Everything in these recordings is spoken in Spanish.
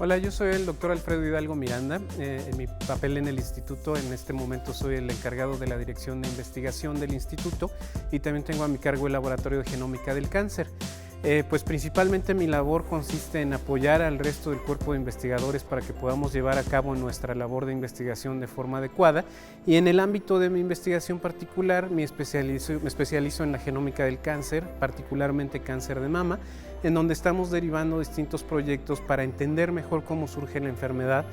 Hola, yo soy el doctor Alfredo Hidalgo Miranda. En mi papel en el instituto, en este momento soy el encargado de la dirección de investigación del instituto y también tengo a mi cargo el laboratorio de genómica del cáncer. Pues principalmente mi labor consiste en apoyar al resto del cuerpo de investigadores para que podamos llevar a cabo nuestra labor de investigación de forma adecuada, y en el ámbito de mi investigación particular me especializo en la genómica del cáncer, particularmente cáncer de mama, en donde estamos derivando distintos proyectos para entender mejor cómo surge la enfermedad,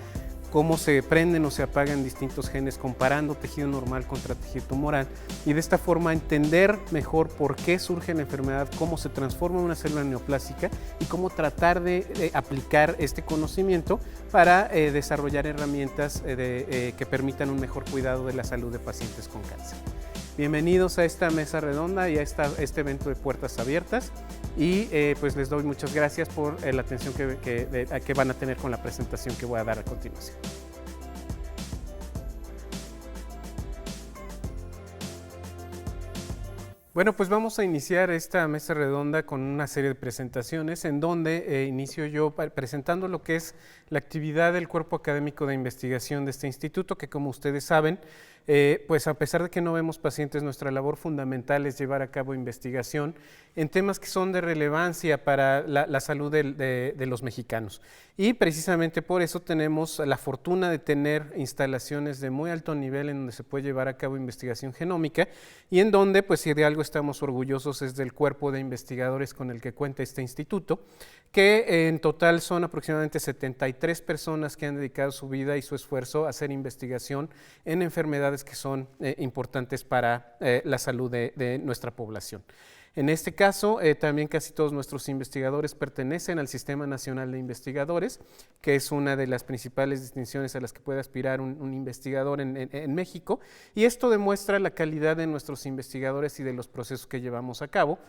cómo se prenden o se apagan distintos genes comparando tejido normal contra tejido tumoral, y de esta forma entender mejor por qué surge la enfermedad, cómo se transforma una célula neoplásica y cómo tratar de aplicar este conocimiento para desarrollar herramientas que permitan un mejor cuidado de la salud de pacientes con cáncer. Bienvenidos a esta mesa redonda y a este evento de puertas abiertas, y pues les doy muchas gracias por la atención que van a tener con la presentación que voy a dar a continuación. Bueno, pues vamos a iniciar esta mesa redonda con una serie de presentaciones en donde inicio yo presentando lo que es la actividad del cuerpo académico de investigación de este instituto, que como ustedes saben, pues a pesar de que no vemos pacientes, nuestra labor fundamental es llevar a cabo investigación en temas que son de relevancia para la salud de los mexicanos. Y precisamente por eso tenemos la fortuna de tener instalaciones de muy alto nivel en donde se puede llevar a cabo investigación genómica, y en donde, pues si de algo estamos orgullosos es del cuerpo de investigadores con el que cuenta este instituto, que en total son aproximadamente 73 personas que han dedicado su vida y su esfuerzo a hacer investigación en enfermedades que son importantes para la salud de nuestra población. En este caso, también casi todos nuestros investigadores pertenecen al Sistema Nacional de Investigadores, que es una de las principales distinciones a las que puede aspirar un investigador en México, y esto demuestra la calidad de nuestros investigadores y de los procesos que llevamos a cabo,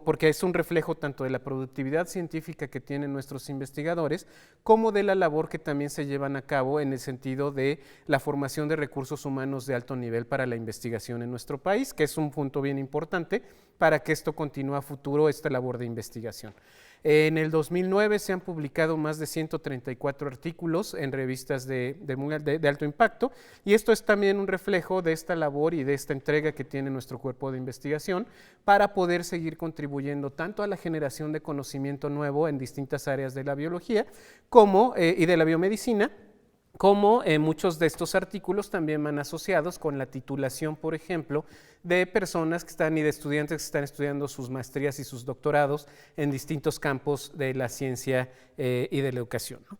porque es un reflejo tanto de la productividad científica que tienen nuestros investigadores, como de la labor que también se llevan a cabo en el sentido de la formación de recursos humanos de alto nivel para la investigación en nuestro país, que es un punto bien importante para que esto continúe a futuro, esta labor de investigación. En el 2009 se han publicado más de 134 artículos en revistas de alto impacto, y esto es también un reflejo de esta labor y de esta entrega que tiene nuestro cuerpo de investigación para poder seguir contribuyendo tanto a la generación de conocimiento nuevo en distintas áreas de la biología y de la biomedicina, como muchos de estos artículos también van asociados con la titulación, por ejemplo, de personas que están y de estudiantes que están estudiando sus maestrías y sus doctorados en distintos campos de la ciencia y de la educación, ¿no?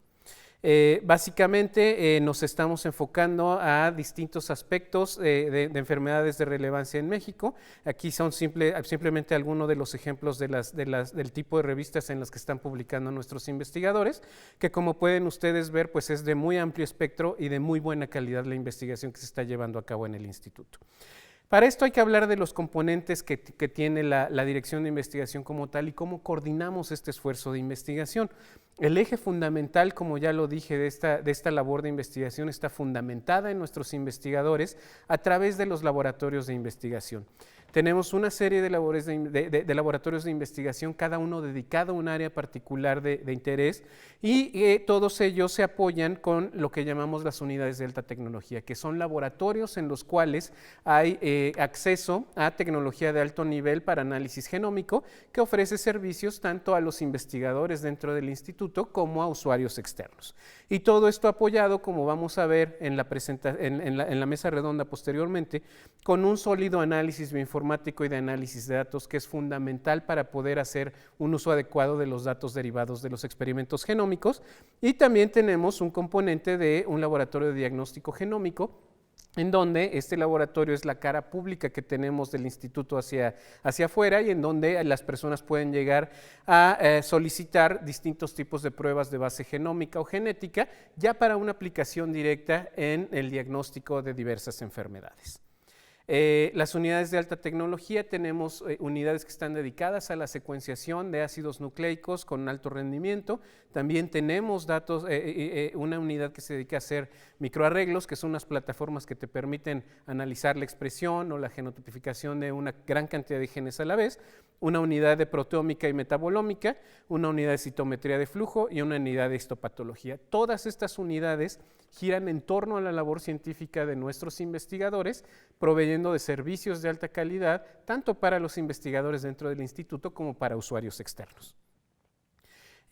Básicamente nos estamos enfocando a distintos aspectos de enfermedades de relevancia en México. Aquí son simplemente algunos de los ejemplos del tipo de revistas en las que están publicando nuestros investigadores, que como pueden ustedes ver, pues es de muy amplio espectro y de muy buena calidad la investigación que se está llevando a cabo en el instituto. Para esto hay que hablar de los componentes que tiene la dirección de investigación como tal y cómo coordinamos este esfuerzo de investigación. El eje fundamental, como ya lo dije, de esta labor de investigación está fundamentada en nuestros investigadores a través de los laboratorios de investigación. Tenemos una serie de laboratorios de investigación, cada uno dedicado a un área particular de interés, y todos ellos se apoyan con lo que llamamos las unidades de alta tecnología, que son laboratorios en los cuales hay acceso a tecnología de alto nivel para análisis genómico, que ofrece servicios tanto a los investigadores dentro del instituto como a usuarios externos. Y todo esto apoyado, como vamos a ver en la mesa redonda posteriormente, con un sólido análisis bioinformático y de análisis de datos que es fundamental para poder hacer un uso adecuado de los datos derivados de los experimentos genómicos. Y también tenemos un componente de un laboratorio de diagnóstico genómico, en donde este laboratorio es la cara pública que tenemos del instituto hacia afuera, y en donde las personas pueden llegar a solicitar distintos tipos de pruebas de base genómica o genética, ya para una aplicación directa en el diagnóstico de diversas enfermedades. Las unidades de alta tecnología, tenemos unidades que están dedicadas a la secuenciación de ácidos nucleicos con alto rendimiento. También tenemos una unidad que se dedica a hacer microarreglos, que son unas plataformas que te permiten analizar la expresión o la genotipificación de una gran cantidad de genes a la vez. Una unidad de proteómica y metabolómica, una unidad de citometría de flujo y una unidad de histopatología. Todas estas unidades giran en torno a la labor científica de nuestros investigadores, proveyendo de servicios de alta calidad, tanto para los investigadores dentro del instituto como para usuarios externos.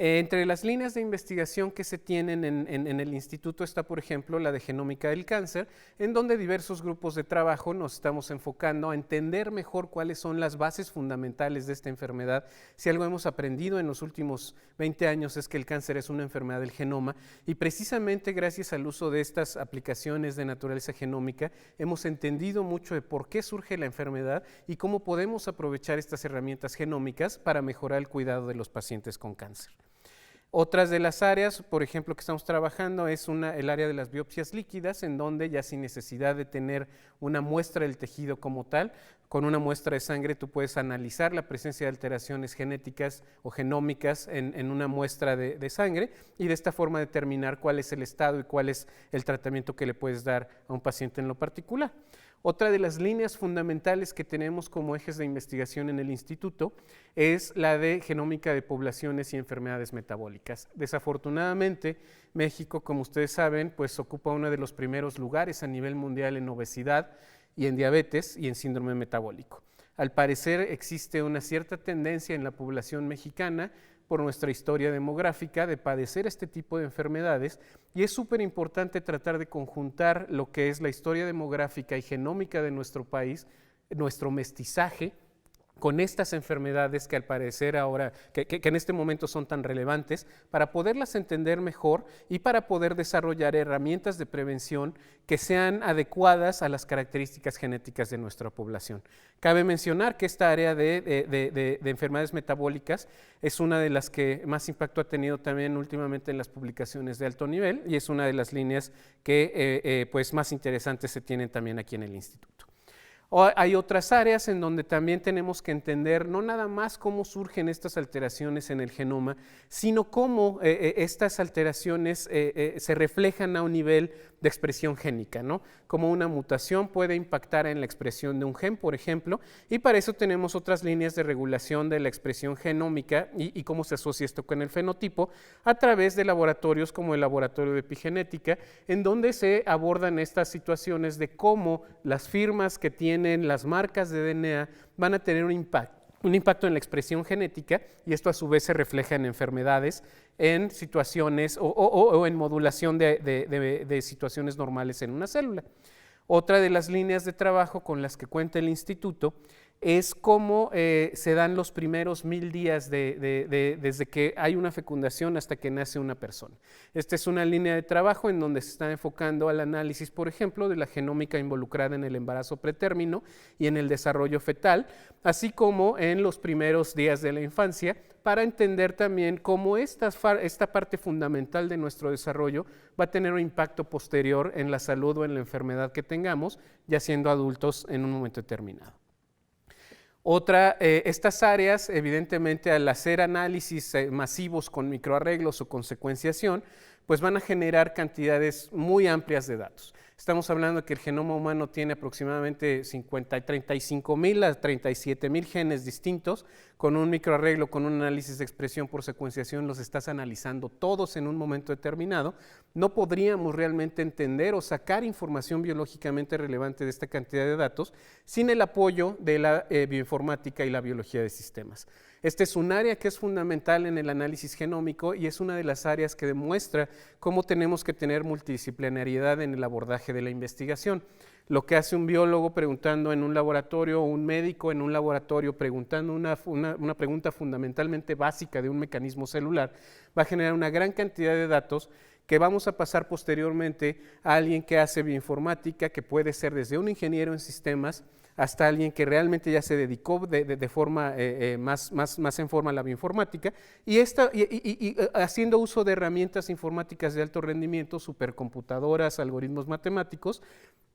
Entre las líneas de investigación que se tienen en el instituto está, por ejemplo, la de genómica del cáncer, en donde diversos grupos de trabajo nos estamos enfocando a entender mejor cuáles son las bases fundamentales de esta enfermedad. Si algo hemos aprendido en los últimos 20 años es que el cáncer es una enfermedad del genoma, y precisamente gracias al uso de estas aplicaciones de naturaleza genómica hemos entendido mucho de por qué surge la enfermedad y cómo podemos aprovechar estas herramientas genómicas para mejorar el cuidado de los pacientes con cáncer. Otras de las áreas, por ejemplo, que estamos trabajando es el área de las biopsias líquidas, en donde ya sin necesidad de tener una muestra del tejido como tal, con una muestra de sangre tú puedes analizar la presencia de alteraciones genéticas o genómicas en una muestra de sangre, y de esta forma determinar cuál es el estado y cuál es el tratamiento que le puedes dar a un paciente en lo particular. Otra de las líneas fundamentales que tenemos como ejes de investigación en el instituto es la de genómica de poblaciones y enfermedades metabólicas. Desafortunadamente, México, como ustedes saben, pues ocupa uno de los primeros lugares a nivel mundial en obesidad y en diabetes y en síndrome metabólico. Al parecer existe una cierta tendencia en la población mexicana, por nuestra historia demográfica, de padecer este tipo de enfermedades, y es súper importante tratar de conjuntar lo que es la historia demográfica y genómica de nuestro país, nuestro mestizaje, con estas enfermedades que al parecer ahora, que en este momento son tan relevantes, para poderlas entender mejor y para poder desarrollar herramientas de prevención que sean adecuadas a las características genéticas de nuestra población. Cabe mencionar que esta área de enfermedades metabólicas es una de las que más impacto ha tenido también últimamente en las publicaciones de alto nivel, y es una de las líneas que pues más interesantes se tienen también aquí en el instituto. Hay otras áreas en donde también tenemos que entender no nada más cómo surgen estas alteraciones en el genoma, sino cómo estas alteraciones se reflejan a un nivel de expresión génica, ¿no? Cómo una mutación puede impactar en la expresión de un gen, por ejemplo, y para eso tenemos otras líneas de regulación de la expresión genómica y cómo se asocia esto con el fenotipo a través de laboratorios como el Laboratorio de Epigenética, en donde se abordan estas situaciones de cómo las firmas que tienen las marcas de DNA van a tener un impacto en la expresión genética, y esto a su vez se refleja en enfermedades, en situaciones o en modulación de situaciones normales en una célula. Otra de las líneas de trabajo con las que cuenta el instituto es cómo se dan los primeros 1000 días desde que hay una fecundación hasta que nace una persona. Esta es una línea de trabajo en donde se está enfocando al análisis, por ejemplo, de la genómica involucrada en el embarazo pretérmino y en el desarrollo fetal, así como en los primeros días de la infancia, para entender también cómo esta parte fundamental de nuestro desarrollo va a tener un impacto posterior en la salud o en la enfermedad que tengamos, ya siendo adultos en un momento determinado. Estas áreas, evidentemente, al hacer análisis masivos con microarreglos o con secuenciación, pues van a generar cantidades muy amplias de datos. Estamos hablando de que el genoma humano tiene aproximadamente 35,000 a 37,000 genes distintos. Con un microarreglo, con un análisis de expresión por secuenciación, los estás analizando todos en un momento determinado. No podríamos realmente entender o sacar información biológicamente relevante de esta cantidad de datos sin el apoyo de la bioinformática y la biología de sistemas. Este es un área que es fundamental en el análisis genómico, y es una de las áreas que demuestra cómo tenemos que tener multidisciplinariedad en el abordaje de la investigación. Lo que hace un biólogo preguntando en un laboratorio, o un médico en un laboratorio preguntando una pregunta fundamentalmente básica de un mecanismo celular, va a generar una gran cantidad de datos que vamos a pasar posteriormente a alguien que hace bioinformática, que puede ser desde un ingeniero en sistemas hasta alguien que realmente ya se dedicó de forma más en forma a la bioinformática, y haciendo uso de herramientas informáticas de alto rendimiento, supercomputadoras, algoritmos matemáticos,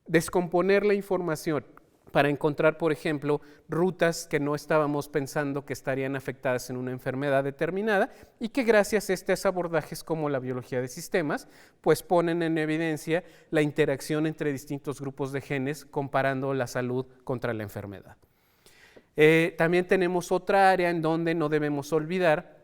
descomponer la información para encontrar, por ejemplo, rutas que no estábamos pensando que estarían afectadas en una enfermedad determinada y que gracias a estos abordajes como la biología de sistemas, pues ponen en evidencia la interacción entre distintos grupos de genes comparando la salud contra la enfermedad. También tenemos otra área en donde no debemos olvidar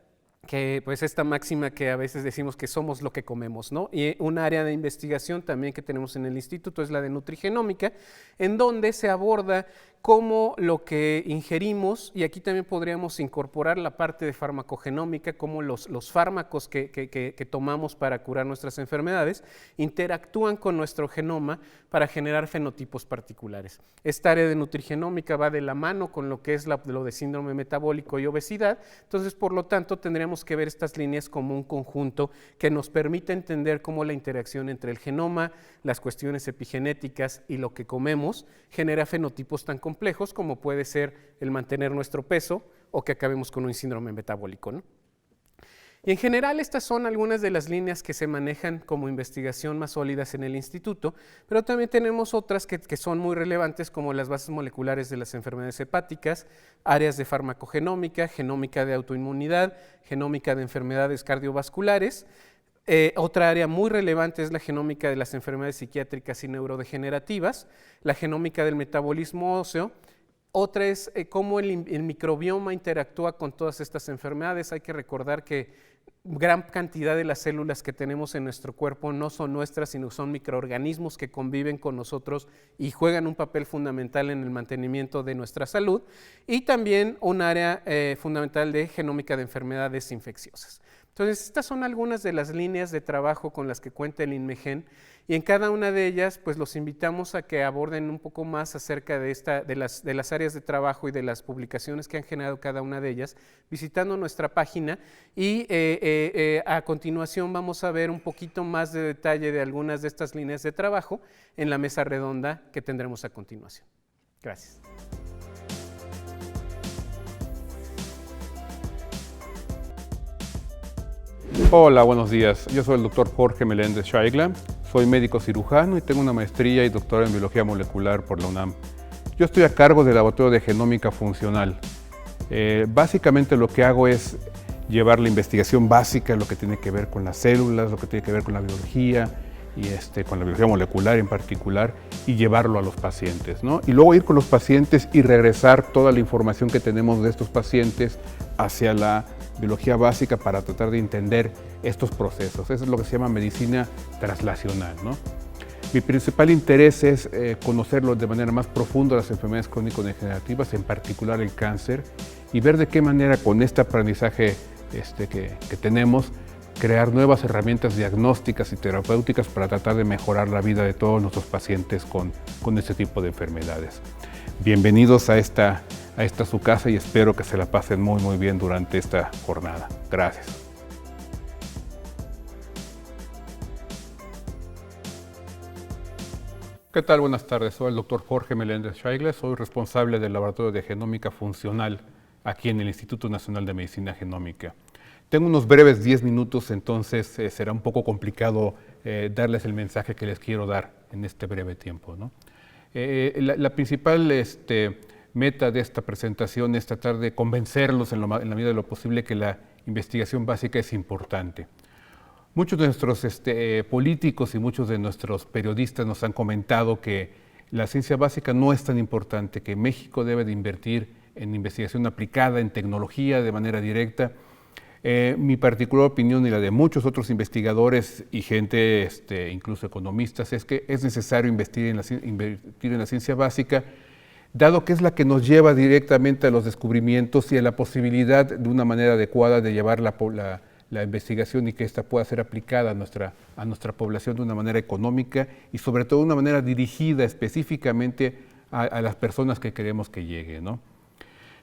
que pues esta máxima que a veces decimos que somos lo que comemos, ¿no? Y un área de investigación también que tenemos en el instituto es la de nutrigenómica, en donde se aborda cómo lo que ingerimos, y aquí también podríamos incorporar la parte de farmacogenómica, cómo los fármacos que tomamos para curar nuestras enfermedades interactúan con nuestro genoma para generar fenotipos particulares. Esta área de nutrigenómica va de la mano con lo que es lo de síndrome metabólico y obesidad, entonces por lo tanto tendríamos que ver estas líneas como un conjunto que nos permite entender cómo la interacción entre el genoma, las cuestiones epigenéticas y lo que comemos genera fenotipos tan complejos como puede ser el mantener nuestro peso o que acabemos con un síndrome metabólico, ¿no? Y en general estas son algunas de las líneas que se manejan como investigación más sólidas en el instituto, pero también tenemos otras que son muy relevantes como las bases moleculares de las enfermedades hepáticas, áreas de farmacogenómica, genómica de autoinmunidad, genómica de enfermedades cardiovasculares. Otra área muy relevante es la genómica de las enfermedades psiquiátricas y neurodegenerativas, la genómica del metabolismo óseo. Otra es cómo el microbioma interactúa con todas estas enfermedades. Hay que recordar que gran cantidad de las células que tenemos en nuestro cuerpo no son nuestras, sino son microorganismos que conviven con nosotros y juegan un papel fundamental en el mantenimiento de nuestra salud. Y también un área fundamental de genómica de enfermedades infecciosas. Entonces, estas son algunas de las líneas de trabajo con las que cuenta el INMEGEN, y en cada una de ellas pues los invitamos a que aborden un poco más acerca de las áreas de trabajo y de las publicaciones que han generado cada una de ellas, visitando nuestra página, y a continuación vamos a ver un poquito más de detalle de algunas de estas líneas de trabajo en la mesa redonda que tendremos a continuación. Gracias. Hola, buenos días. Yo soy el doctor Jorge Meléndez Scheigla. Soy médico cirujano y tengo una maestría y doctorado en biología molecular por la UNAM. Yo estoy a cargo del laboratorio de genómica funcional. Básicamente lo que hago es llevar la investigación básica, lo que tiene que ver con las células, lo que tiene que ver con la biología y con la biología molecular en particular, y llevarlo a los pacientes, ¿no? Y luego ir con los pacientes y regresar toda la información que tenemos de estos pacientes hacia la biología básica para tratar de entender estos procesos. Eso es lo que se llama medicina translacional, ¿no? Mi principal interés es conocerlo de manera más profunda las enfermedades crónico-degenerativas, en particular el cáncer, y ver de qué manera con este aprendizaje que tenemos, crear nuevas herramientas diagnósticas y terapéuticas para tratar de mejorar la vida de todos nuestros pacientes con este tipo de enfermedades. Bienvenidos a esta su casa y espero que se la pasen muy bien durante esta jornada. Gracias. ¿Qué tal? Buenas tardes. Soy el doctor Jorge Meléndez Scheigla. Soy responsable del Laboratorio de Genómica Funcional aquí en el Instituto Nacional de Medicina Genómica. Tengo unos breves 10 minutos, entonces será un poco complicado darles el mensaje que les quiero dar en este breve tiempo, ¿no? La principal meta de esta presentación es tratar de convencerlos en la medida de lo posible que la investigación básica es importante. Muchos de nuestros políticos y muchos de nuestros periodistas nos han comentado que la ciencia básica no es tan importante, que México debe de invertir en investigación aplicada, en tecnología de manera directa. Mi particular opinión y la de muchos otros investigadores y gente, incluso economistas, es que es necesario invertir en la ciencia básica, dado que es la que nos lleva directamente a los descubrimientos y a la posibilidad de una manera adecuada de llevar la investigación y que ésta pueda ser aplicada a nuestra población de una manera económica y sobre todo de una manera dirigida específicamente a las personas que queremos que llegue, ¿no?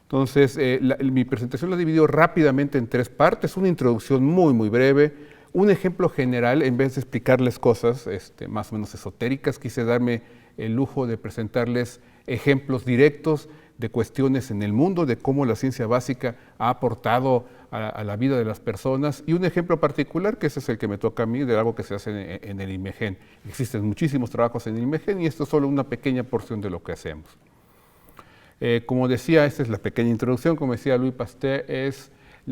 Entonces, mi presentación la he dividido rápidamente en 3 partes, una introducción muy breve, un ejemplo general, en vez de explicarles cosas más o menos esotéricas, quise darme el lujo de presentarles ejemplos directos de cuestiones en el mundo, de cómo la ciencia básica ha aportado a la vida de las personas, y un ejemplo particular, que ese es el que me toca a mí, de algo que se hace en el INMEGEN. Existen muchísimos trabajos en el INMEGEN y esto es solo una pequeña porción de lo que hacemos. Como decía, esta es la pequeña introducción, como decía Louis Pasteur,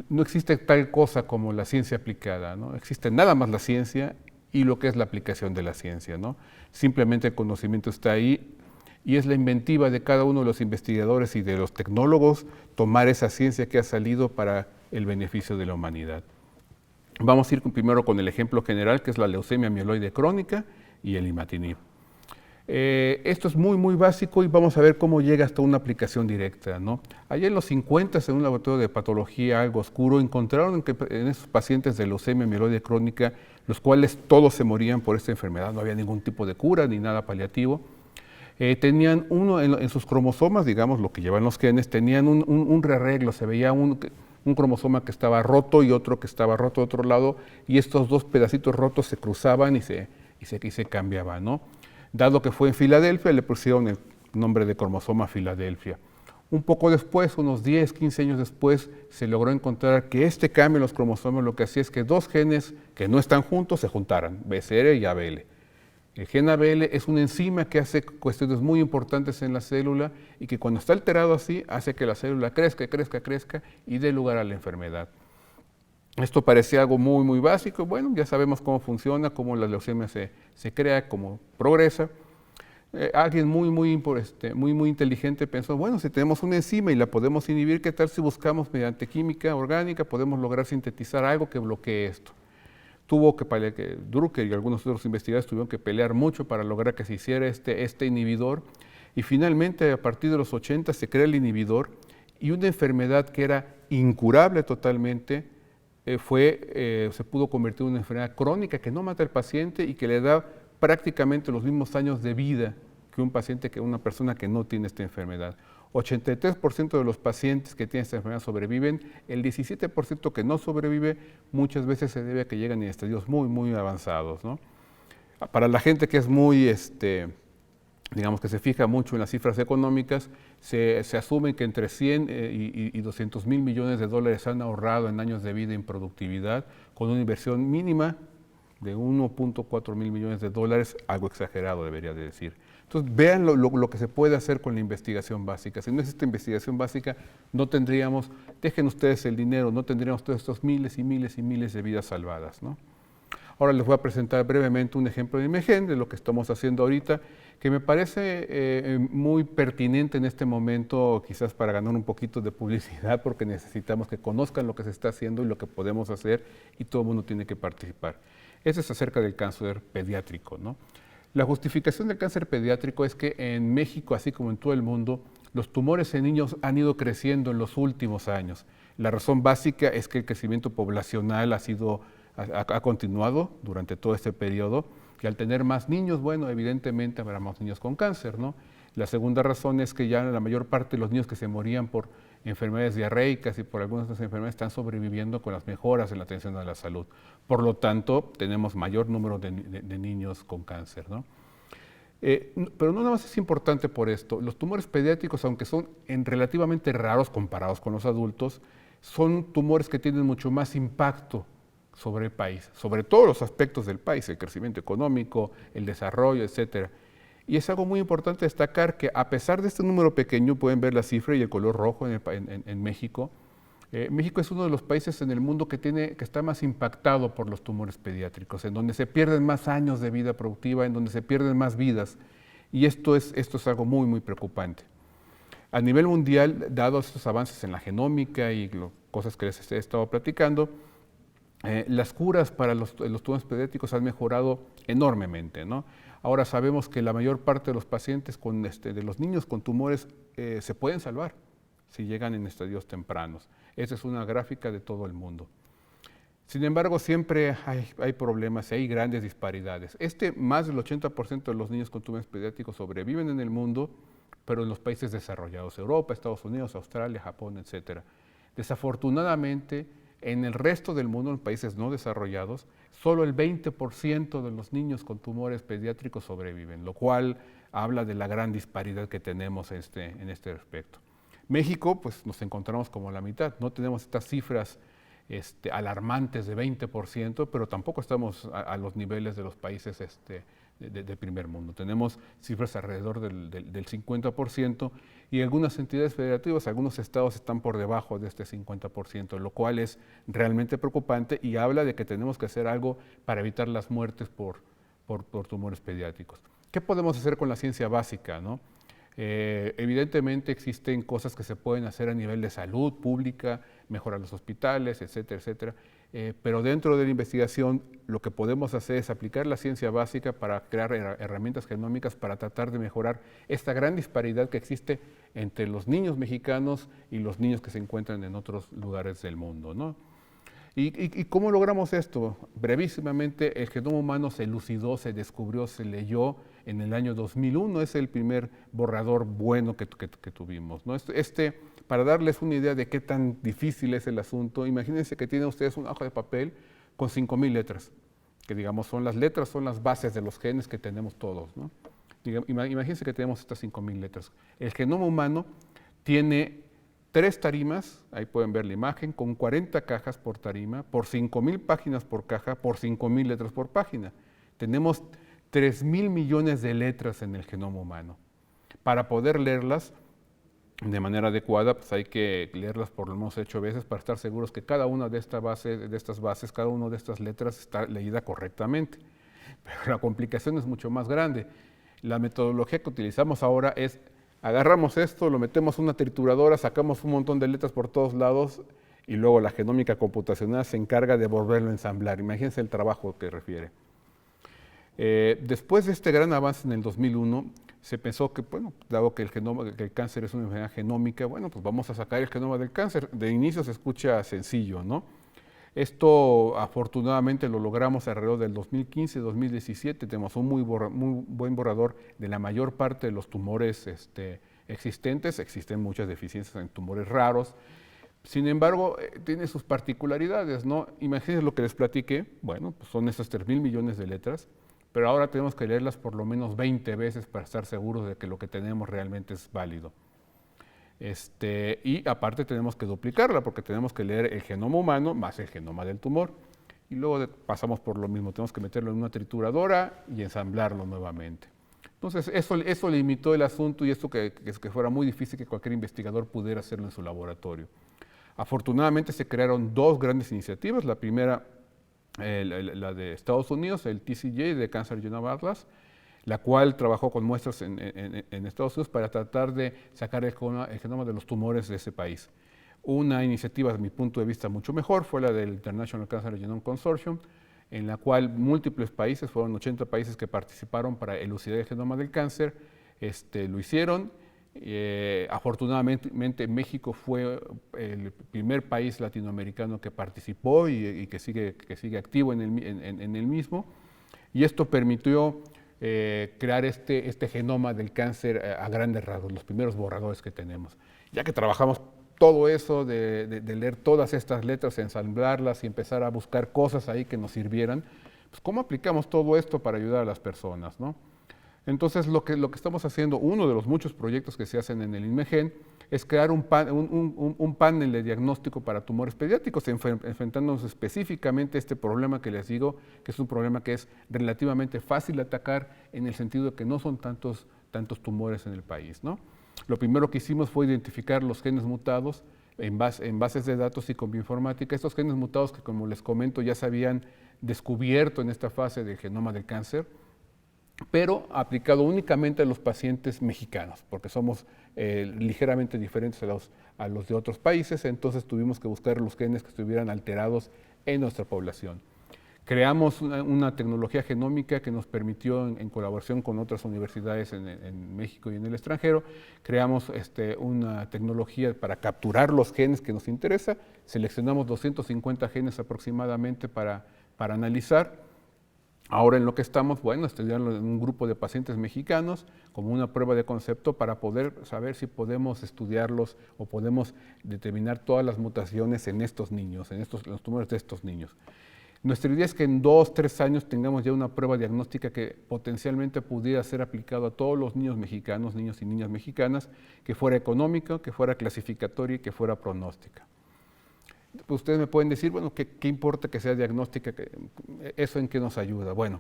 no existe tal cosa como la ciencia aplicada, ¿no? Existe nada más la ciencia y lo que es la aplicación de la ciencia, ¿no? Simplemente el conocimiento está ahí y es la inventiva de cada uno de los investigadores y de los tecnólogos tomar esa ciencia que ha salido para el beneficio de la humanidad. Vamos a ir primero con el ejemplo general, que es la leucemia mieloide crónica y el imatinib. Esto es muy básico y vamos a ver cómo llega hasta una aplicación directa, ¿no? Allá en los 50, en un laboratorio de patología algo oscuro, encontraron que en esos pacientes de leucemia mieloide crónica, los cuales todos se morían por esta enfermedad, no había ningún tipo de cura ni nada paliativo, tenían uno en sus cromosomas, digamos lo que llevan los genes, tenían un rearreglo, se veía un cromosoma que estaba roto y otro que estaba roto de otro lado, y estos dos pedacitos rotos se cruzaban y se cambiaban, ¿no? Dado que fue en Filadelfia, le pusieron el nombre de cromosoma Filadelfia. Un poco después, unos 10, 15 años después, se logró encontrar que este cambio en los cromosomas lo que hacía es que dos genes que no están juntos se juntaran, BCR y ABL. El gen ABL es una enzima que hace cuestiones muy importantes en la célula y que cuando está alterado así, hace que la célula crezca y dé lugar a la enfermedad. Esto parecía algo muy básico. Bueno, ya sabemos cómo funciona, cómo la leucemia se crea, cómo progresa. Alguien muy inteligente pensó, bueno, si tenemos una enzima y la podemos inhibir, ¿qué tal si buscamos mediante química orgánica, podemos lograr sintetizar algo que bloquee esto? Drucker y algunos otros investigadores tuvieron que pelear mucho para lograr que se hiciera este inhibidor. Y finalmente, a partir de los 80, se crea el inhibidor y una enfermedad que era incurable totalmente, se pudo convertir en una enfermedad crónica que no mata al paciente y que le da prácticamente los mismos años de vida que una persona que no tiene esta enfermedad. 83% de los pacientes que tienen esta enfermedad sobreviven, el 17% que no sobrevive muchas veces se debe a que llegan en estadios muy avanzados, ¿no? Para la gente que es digamos que se fija mucho en las cifras económicas, se asume que entre 100 y 200 mil millones de dólares se han ahorrado en años de vida en productividad, con una inversión mínima de 1.4 mil millones de dólares, algo exagerado debería de decir. Entonces vean lo que se puede hacer con la investigación básica. Si no existe investigación básica, no tendríamos, dejen ustedes el dinero, no tendríamos todos estos miles y miles de vidas salvadas, ¿no? Ahora les voy a presentar brevemente un ejemplo de imagen de lo que estamos haciendo ahorita, que me parece muy pertinente en este momento, quizás para ganar un poquito de publicidad, porque necesitamos que conozcan lo que se está haciendo y lo que podemos hacer, y todo el mundo tiene que participar. Este es acerca del cáncer pediátrico, ¿no? La justificación del cáncer pediátrico es que en México, así como en todo el mundo, los tumores en niños han ido creciendo en los últimos años. La razón básica es que el crecimiento poblacional ha continuado durante todo este periodo, y al tener más niños, bueno, evidentemente habrá más niños con cáncer, ¿no? La segunda razón es que ya la mayor parte de los niños que se morían por enfermedades diarreicas y por algunas otras enfermedades están sobreviviendo con las mejoras en la atención a la salud. Por lo tanto, tenemos mayor número de niños con cáncer, ¿no? Pero no nada más es importante por esto. Los tumores pediátricos, aunque son relativamente raros comparados con los adultos, son tumores que tienen mucho más impacto sobre el país, sobre todos los aspectos del país, el crecimiento económico, el desarrollo, etcétera. Y es algo muy importante destacar que a pesar de este número pequeño, pueden ver la cifra y el color rojo en México. México es uno de los países en el mundo que está más impactado por los tumores pediátricos, en donde se pierden más años de vida productiva, en donde se pierden más vidas. Y esto es algo muy preocupante. A nivel mundial, dados estos avances en la genómica y cosas que les he estado platicando, las curas para los tumores pediátricos han mejorado enormemente, ¿no? Ahora sabemos que la mayor parte de los pacientes, de los niños con tumores, se pueden salvar si llegan en estadios tempranos. Esa es una gráfica de todo el mundo. Sin embargo, siempre hay problemas y hay grandes disparidades. Más del 80% de los niños con tumores pediátricos sobreviven en el mundo, pero en los países desarrollados, Europa, Estados Unidos, Australia, Japón, etc. Desafortunadamente, en el resto del mundo, en países no desarrollados, solo el 20% de los niños con tumores pediátricos sobreviven, lo cual habla de la gran disparidad que tenemos en este respecto. México, pues nos encontramos como la mitad, no tenemos estas cifras alarmantes de 20%, pero tampoco estamos a los niveles de los países de primer mundo. Tenemos cifras alrededor del 50% y algunas entidades federativas, algunos estados están por debajo de este 50%, lo cual es realmente preocupante y habla de que tenemos que hacer algo para evitar las muertes por tumores pediátricos. ¿Qué podemos hacer con la ciencia básica, no? Evidentemente existen cosas que se pueden hacer a nivel de salud pública, mejorar los hospitales, etcétera, etcétera. Pero dentro de la investigación lo que podemos hacer es aplicar la ciencia básica para crear herramientas genómicas para tratar de mejorar esta gran disparidad que existe entre los niños mexicanos y los niños que se encuentran en otros lugares del mundo, ¿no? ¿Y cómo logramos esto? Brevísimamente, el genoma humano se elucidó, se descubrió, se leyó en el año 2001, es el primer borrador bueno que tuvimos, ¿no? Para darles una idea de qué tan difícil es el asunto, imagínense que tienen ustedes una hoja de papel con 5,000 letras, que digamos son las letras, son las bases de los genes que tenemos todos, ¿no? Imagínense que tenemos estas 5,000 letras. El genoma humano tiene 3 tarimas, ahí pueden ver la imagen, con 40 cajas por tarima, por 5,000 páginas por caja, por 5,000 letras por página. Tenemos 3,000 millones de letras en el genoma humano. Para poder leerlas de manera adecuada, pues hay que leerlas por lo menos 8 veces para estar seguros que cada una de estas bases, cada una de estas letras está leída correctamente. Pero la complicación es mucho más grande. La metodología que utilizamos ahora es: agarramos esto, lo metemos en una trituradora, sacamos un montón de letras por todos lados y luego la genómica computacional se encarga de volverlo a ensamblar. Imagínense el trabajo que refiere. Después de este gran avance en el 2001, se pensó que, bueno, dado que el cáncer es una enfermedad genómica, bueno, pues vamos a sacar el genoma del cáncer. De inicio se escucha sencillo, ¿no? Esto afortunadamente lo logramos alrededor del 2015-2017, tenemos un muy buen borrador de la mayor parte de los tumores existentes, existen muchas deficiencias en tumores raros, sin embargo tiene sus particularidades, ¿no? Imagínense lo que les platiqué, bueno, pues son esas 3,000 millones de letras, pero ahora tenemos que leerlas por lo menos 20 veces para estar seguros de que lo que tenemos realmente es válido. Y aparte tenemos que duplicarla porque tenemos que leer el genoma humano más el genoma del tumor. Y luego pasamos por lo mismo, tenemos que meterlo en una trituradora y ensamblarlo nuevamente. Entonces eso limitó el asunto y esto que fuera muy difícil que cualquier investigador pudiera hacerlo en su laboratorio. Afortunadamente se crearon 2 grandes iniciativas. La primera, la de Estados Unidos, el TCGA de Cancer Genome Atlas, la cual trabajó con muestras en Estados Unidos para tratar de sacar el genoma de los tumores de ese país. Una iniciativa, desde mi punto de vista, mucho mejor fue la del International Cancer Genome Consortium, en la cual múltiples países, fueron 80 países que participaron para elucidar el genoma del cáncer, lo hicieron. Afortunadamente México fue el primer país latinoamericano que participó y que sigue activo en el mismo, y esto permitió crear este genoma del cáncer a grandes rasgos, los primeros borradores que tenemos. Ya que trabajamos todo eso de leer todas estas letras, ensamblarlas y empezar a buscar cosas ahí que nos sirvieran, pues ¿cómo aplicamos todo esto para ayudar a las personas, ¿no? Entonces lo que estamos haciendo, uno de los muchos proyectos que se hacen en el INMEGEN, es crear un panel de diagnóstico para tumores pediátricos, enfrentándonos específicamente a este problema que les digo, que es un problema que es relativamente fácil de atacar en el sentido de que no son tantos tumores en el país, ¿no? Lo primero que hicimos fue identificar los genes mutados en bases de datos y con bioinformática. Estos genes mutados que, como les comento, ya se habían descubierto en esta fase del genoma del cáncer, pero aplicado únicamente a los pacientes mexicanos, porque somos ligeramente diferentes a los de otros países, entonces tuvimos que buscar los genes que estuvieran alterados en nuestra población. Creamos una tecnología genómica que nos permitió, en colaboración con otras universidades en México y en el extranjero, creamos una tecnología para capturar los genes que nos interesa, seleccionamos 250 genes aproximadamente para analizar. Ahora en lo que estamos, bueno, estudiando en un grupo de pacientes mexicanos como una prueba de concepto para poder saber si podemos estudiarlos o podemos determinar todas las mutaciones en estos niños, en los tumores de estos niños. Nuestra idea es que en 2-3 años tengamos ya una prueba diagnóstica que potencialmente pudiera ser aplicado a todos los niños mexicanos, niños y niñas mexicanas, que fuera económica, que fuera clasificatoria y que fuera pronóstica. Ustedes me pueden decir, bueno, ¿qué importa que sea diagnóstica? ¿Eso en qué nos ayuda? Bueno,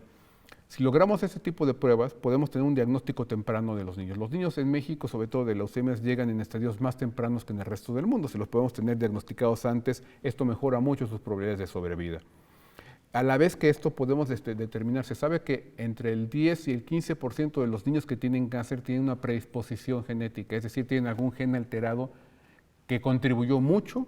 Si logramos ese tipo de pruebas, podemos tener un diagnóstico temprano de los niños. Los niños en México, sobre todo de leucemias, llegan en estadios más tempranos que en el resto del mundo. Si los podemos tener diagnosticados antes, esto mejora mucho sus probabilidades de sobrevida. A la vez que esto podemos determinar, se sabe que entre el 10 y el 15% de los niños que tienen cáncer tienen una predisposición genética, es decir, tienen algún gen alterado que contribuyó mucho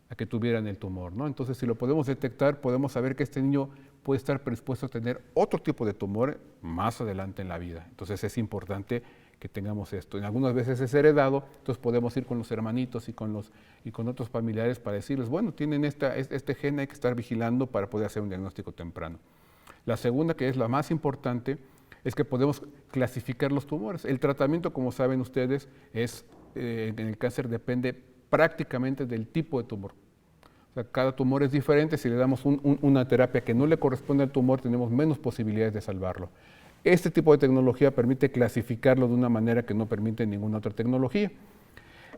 a que tuvieran el tumor, ¿no? Entonces, si lo podemos detectar, podemos saber que este niño puede estar predispuesto a tener otro tipo de tumor más adelante en la vida. Entonces, es importante que tengamos esto. En algunas veces es heredado, entonces podemos ir con los hermanitos y con otros familiares para decirles, bueno, tienen este gen, hay que estar vigilando para poder hacer un diagnóstico temprano. La segunda, que es la más importante, es que podemos clasificar los tumores. El tratamiento, como saben ustedes, en el cáncer depende prácticamente del tipo de tumor. O sea, cada tumor es diferente, si le damos una terapia que no le corresponde al tumor, tenemos menos posibilidades de salvarlo. Este tipo de tecnología permite clasificarlo de una manera que no permite ninguna otra tecnología.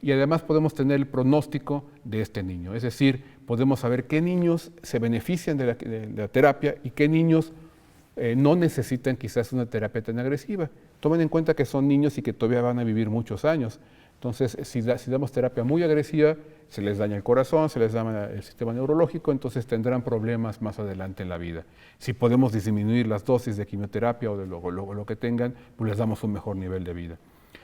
Y además podemos tener el pronóstico de este niño, es decir, podemos saber qué niños se benefician de la terapia y qué niños no necesitan quizás una terapia tan agresiva. Tomen en cuenta que son niños y que todavía van a vivir muchos años. Entonces, si damos terapia muy agresiva, se les daña el corazón, se les daña el sistema neurológico, entonces tendrán problemas más adelante en la vida. Si podemos disminuir las dosis de quimioterapia o de lo que tengan, pues les damos un mejor nivel de vida.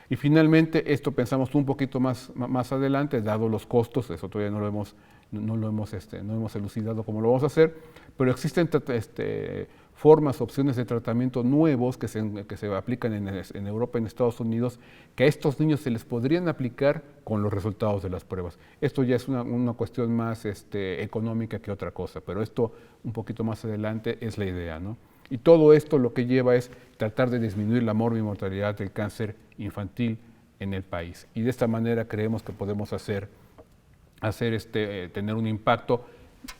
Y finalmente, esto pensamos un poquito más adelante, dado los costos, eso todavía no lo hemos elucidado cómo lo vamos a hacer, pero existen formas, opciones de tratamiento nuevos que se aplican en Europa y en Estados Unidos, que a estos niños se les podrían aplicar con los resultados de las pruebas. Esto ya es una cuestión más económica que otra cosa, pero esto un poquito más adelante es la idea, ¿no? Y todo esto lo que lleva es tratar de disminuir la morbimortalidad del cáncer infantil en el país. Y de esta manera creemos que podemos tener un impacto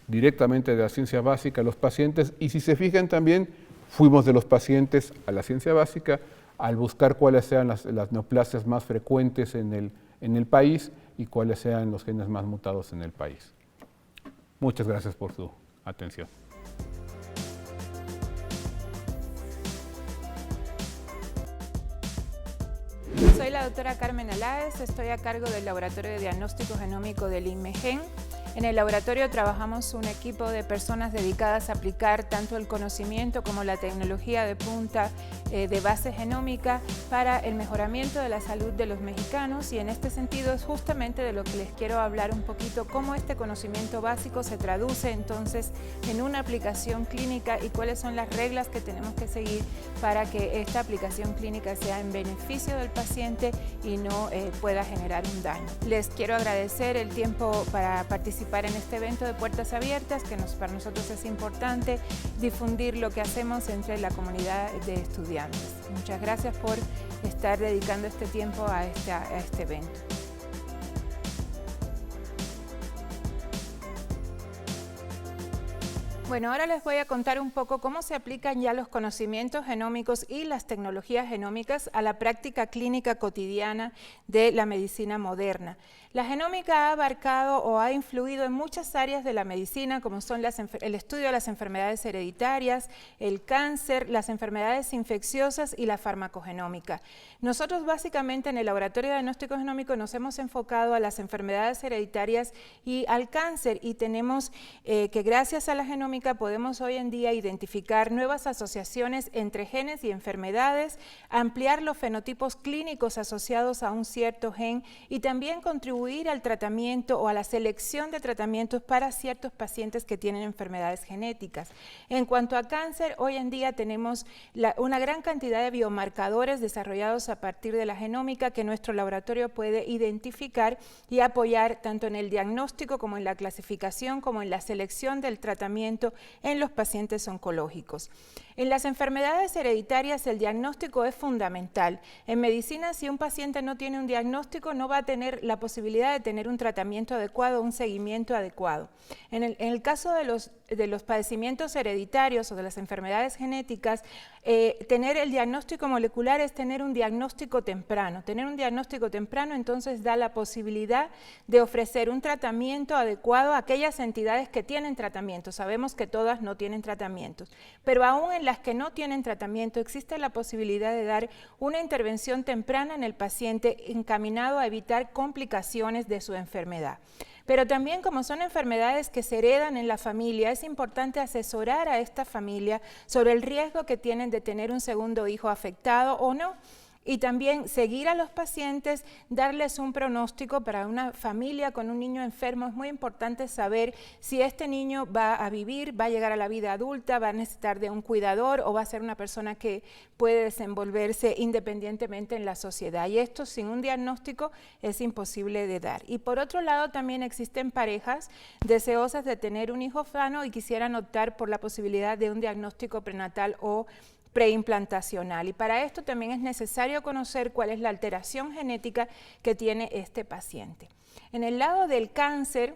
directamente de la ciencia básica a los pacientes, y si se fijan también, fuimos de los pacientes a la ciencia básica al buscar cuáles sean las neoplasias más frecuentes en el país y cuáles sean los genes más mutados en el país. Muchas gracias por su atención. Soy la doctora Carmen Aláez, estoy a cargo del Laboratorio de Diagnóstico Genómico del INMEGEN. En el laboratorio trabajamos un equipo de personas dedicadas a aplicar tanto el conocimiento como la tecnología de punta de base genómica para el mejoramiento de la salud de los mexicanos, y en este sentido es justamente de lo que les quiero hablar un poquito, cómo este conocimiento básico se traduce entonces en una aplicación clínica y cuáles son las reglas que tenemos que seguir para que esta aplicación clínica sea en beneficio del paciente y no pueda generar un daño. Les quiero agradecer el tiempo para participar en este evento de Puertas Abiertas, que para nosotros es importante difundir lo que hacemos entre la comunidad de estudiantes. Muchas gracias por estar dedicando este tiempo a este evento. Bueno, ahora les voy a contar un poco cómo se aplican ya los conocimientos genómicos y las tecnologías genómicas a la práctica clínica cotidiana de la medicina moderna. La genómica ha abarcado o ha influido en muchas áreas de la medicina, como son el estudio de las enfermedades hereditarias, el cáncer, las enfermedades infecciosas y la farmacogenómica. Nosotros básicamente en el Laboratorio de Diagnóstico Genómico nos hemos enfocado a las enfermedades hereditarias y al cáncer, y tenemos que gracias a la genómica podemos hoy en día identificar nuevas asociaciones entre genes y enfermedades, ampliar los fenotipos clínicos asociados a un cierto gen y también contribuir al tratamiento o a la selección de tratamientos para ciertos pacientes que tienen enfermedades genéticas. En cuanto a cáncer, hoy en día tenemos una gran cantidad de biomarcadores desarrollados a partir de la genómica que nuestro laboratorio puede identificar y apoyar tanto en el diagnóstico como en la clasificación como en la selección del tratamiento en los pacientes oncológicos. En las enfermedades hereditarias el diagnóstico es fundamental. En medicina, si un paciente no tiene un diagnóstico, no va a tener la posibilidad de tener un tratamiento adecuado, un seguimiento adecuado. En el caso de los padecimientos hereditarios o de las enfermedades genéticas, tener el diagnóstico molecular es tener un diagnóstico temprano. Tener un diagnóstico temprano entonces da la posibilidad de ofrecer un tratamiento adecuado a aquellas entidades que tienen tratamiento. Sabemos sabemos que todas no tienen tratamientos, pero aún en las que no tienen tratamiento existe la posibilidad de dar una intervención temprana en el paciente encaminado a evitar complicaciones de su enfermedad. Pero también, como son enfermedades que se heredan en la familia, es importante asesorar a esta familia sobre el riesgo que tienen de tener un segundo hijo afectado o no. Y también seguir a los pacientes, darles un pronóstico. Para una familia con un niño enfermo es muy importante saber si este niño va a vivir, va a llegar a la vida adulta, va a necesitar de un cuidador o va a ser una persona que puede desenvolverse independientemente en la sociedad. Y esto sin un diagnóstico es imposible de dar. Y por otro lado también existen parejas deseosas de tener un hijo sano y quisieran optar por la posibilidad de un diagnóstico prenatal o preimplantacional, y para esto también es necesario conocer cuál es la alteración genética que tiene este paciente. En el lado del cáncer,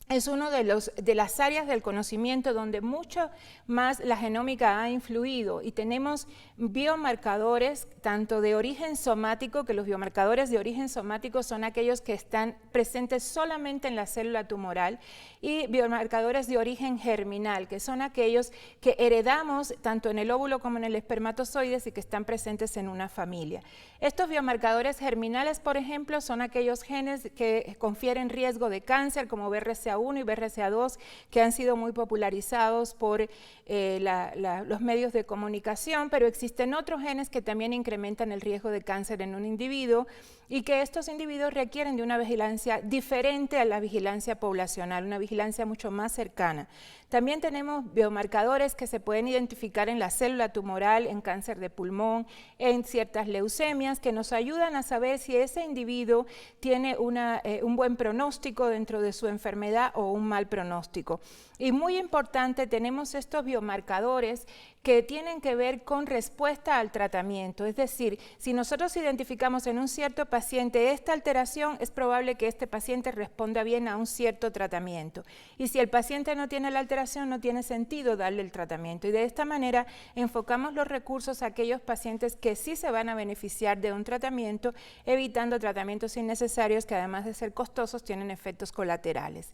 es una de las áreas del conocimiento donde mucho más la genómica ha influido, y tenemos biomarcadores tanto de origen somático, que los biomarcadores de origen somático son aquellos que están presentes solamente en la célula tumoral, y biomarcadores de origen germinal, que son aquellos que heredamos tanto en el óvulo como en el espermatozoide y que están presentes en una familia. Estos biomarcadores germinales, por ejemplo, son aquellos genes que confieren riesgo de cáncer, como BRCA1 y BRCA2, que han sido muy popularizados por los medios de comunicación, pero existen otros genes que también incrementan el riesgo de cáncer en un individuo, y que estos individuos requieren de una vigilancia diferente a la vigilancia poblacional, una vigilancia mucho más cercana. También tenemos biomarcadores que se pueden identificar en la célula tumoral, en cáncer de pulmón, en ciertas leucemias, que nos ayudan a saber si ese individuo tiene un buen pronóstico dentro de su enfermedad o un mal pronóstico. Y muy importante, tenemos estos biomarcadores que tienen que ver con respuesta al tratamiento. Es decir, si nosotros identificamos en un cierto paciente esta alteración, es probable que este paciente responda bien a un cierto tratamiento. Y si el paciente no tiene la alteración, no tiene sentido darle el tratamiento. Y de esta manera enfocamos los recursos a aquellos pacientes que sí se van a beneficiar de un tratamiento, evitando tratamientos innecesarios que, además de ser costosos, tienen efectos colaterales.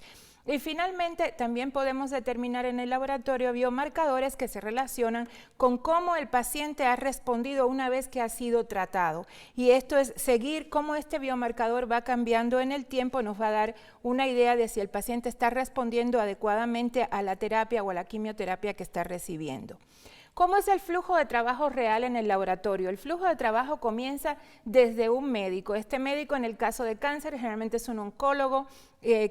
Y finalmente también podemos determinar en el laboratorio biomarcadores que se relacionan con cómo el paciente ha respondido una vez que ha sido tratado. Y esto es seguir cómo este biomarcador va cambiando en el tiempo, nos va a dar una idea de si el paciente está respondiendo adecuadamente a la terapia o a la quimioterapia que está recibiendo. ¿Cómo es el flujo de trabajo real en el laboratorio? El flujo de trabajo comienza desde un médico. Este médico, en el caso de cáncer, generalmente es un oncólogo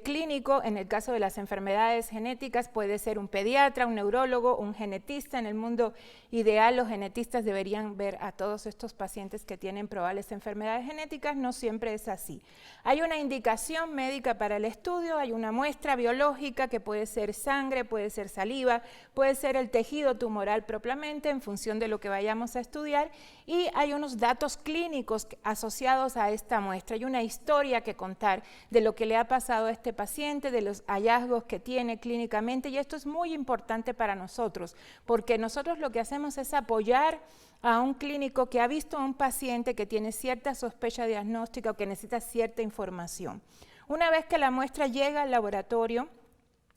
clínico. En el caso de las enfermedades genéticas puede ser un pediatra, un neurólogo, un genetista. En el mundo ideal, los genetistas deberían ver a todos estos pacientes que tienen probables enfermedades genéticas. No siempre es así. Hay una indicación médica para el estudio, hay una muestra biológica que puede ser sangre, puede ser saliva, puede ser el tejido tumoral propiamente en función de lo que vayamos a estudiar, y hay unos datos clínicos asociados a esta muestra. Hay una historia que contar de lo que le ha pasado a este paciente, de los hallazgos que tiene clínicamente, y esto es muy importante para nosotros, porque nosotros lo que hacemos es apoyar a un clínico que ha visto a un paciente que tiene cierta sospecha diagnóstica o que necesita cierta información. Una vez que la muestra llega al laboratorio,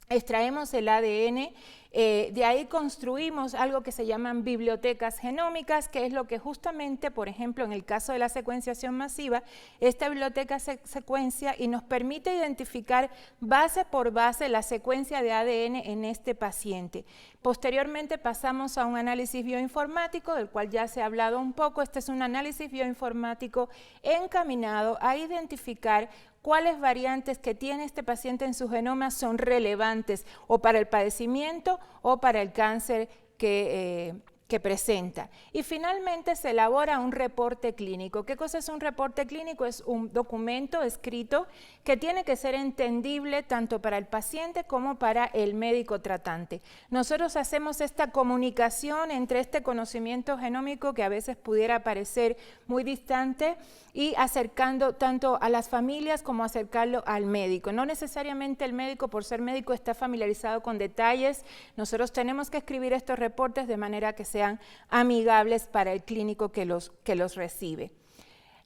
extraemos el ADN, de ahí construimos algo que se llaman bibliotecas genómicas, que es lo que justamente, por ejemplo, en el caso de la secuenciación masiva, esta biblioteca secuencia y nos permite identificar base por base la secuencia de ADN en este paciente. Posteriormente pasamos a un análisis bioinformático, del cual ya se ha hablado un poco. Este es un análisis bioinformático encaminado a identificar cuáles variantes que tiene este paciente en su genoma son relevantes o para el padecimiento o para el cáncer que presenta. Y finalmente se elabora un reporte clínico. ¿Qué cosa es un reporte clínico? Es un documento escrito que tiene que ser entendible tanto para el paciente como para el médico tratante. Nosotros hacemos esta comunicación entre este conocimiento genómico, que a veces pudiera parecer muy distante, y acercando tanto a las familias como acercarlo al médico. No necesariamente el médico, por ser médico, está familiarizado con detalles. Nosotros tenemos que escribir estos reportes de manera que sean amigables para el clínico que los recibe.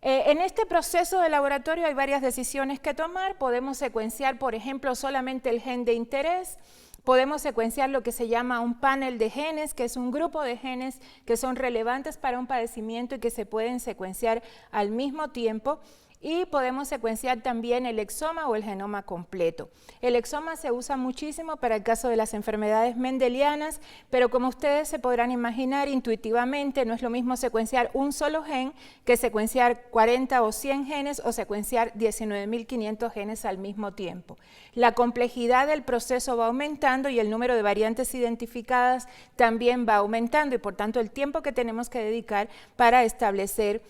En este proceso de laboratorio hay varias decisiones que tomar. Podemos secuenciar, por ejemplo, solamente el gen de interés, Podemos secuenciar lo que se llama un panel de genes, que es un grupo de genes que son relevantes para un padecimiento y que se pueden secuenciar al mismo tiempo. Y podemos secuenciar también el exoma o el genoma completo. El exoma se usa muchísimo para el caso de las enfermedades mendelianas, pero como ustedes se podrán imaginar intuitivamente, no es lo mismo secuenciar un solo gen que secuenciar 40 o 100 genes o secuenciar 19.500 genes al mismo tiempo. La complejidad del proceso va aumentando y el número de variantes identificadas también va aumentando y por tanto el tiempo que tenemos que dedicar para establecer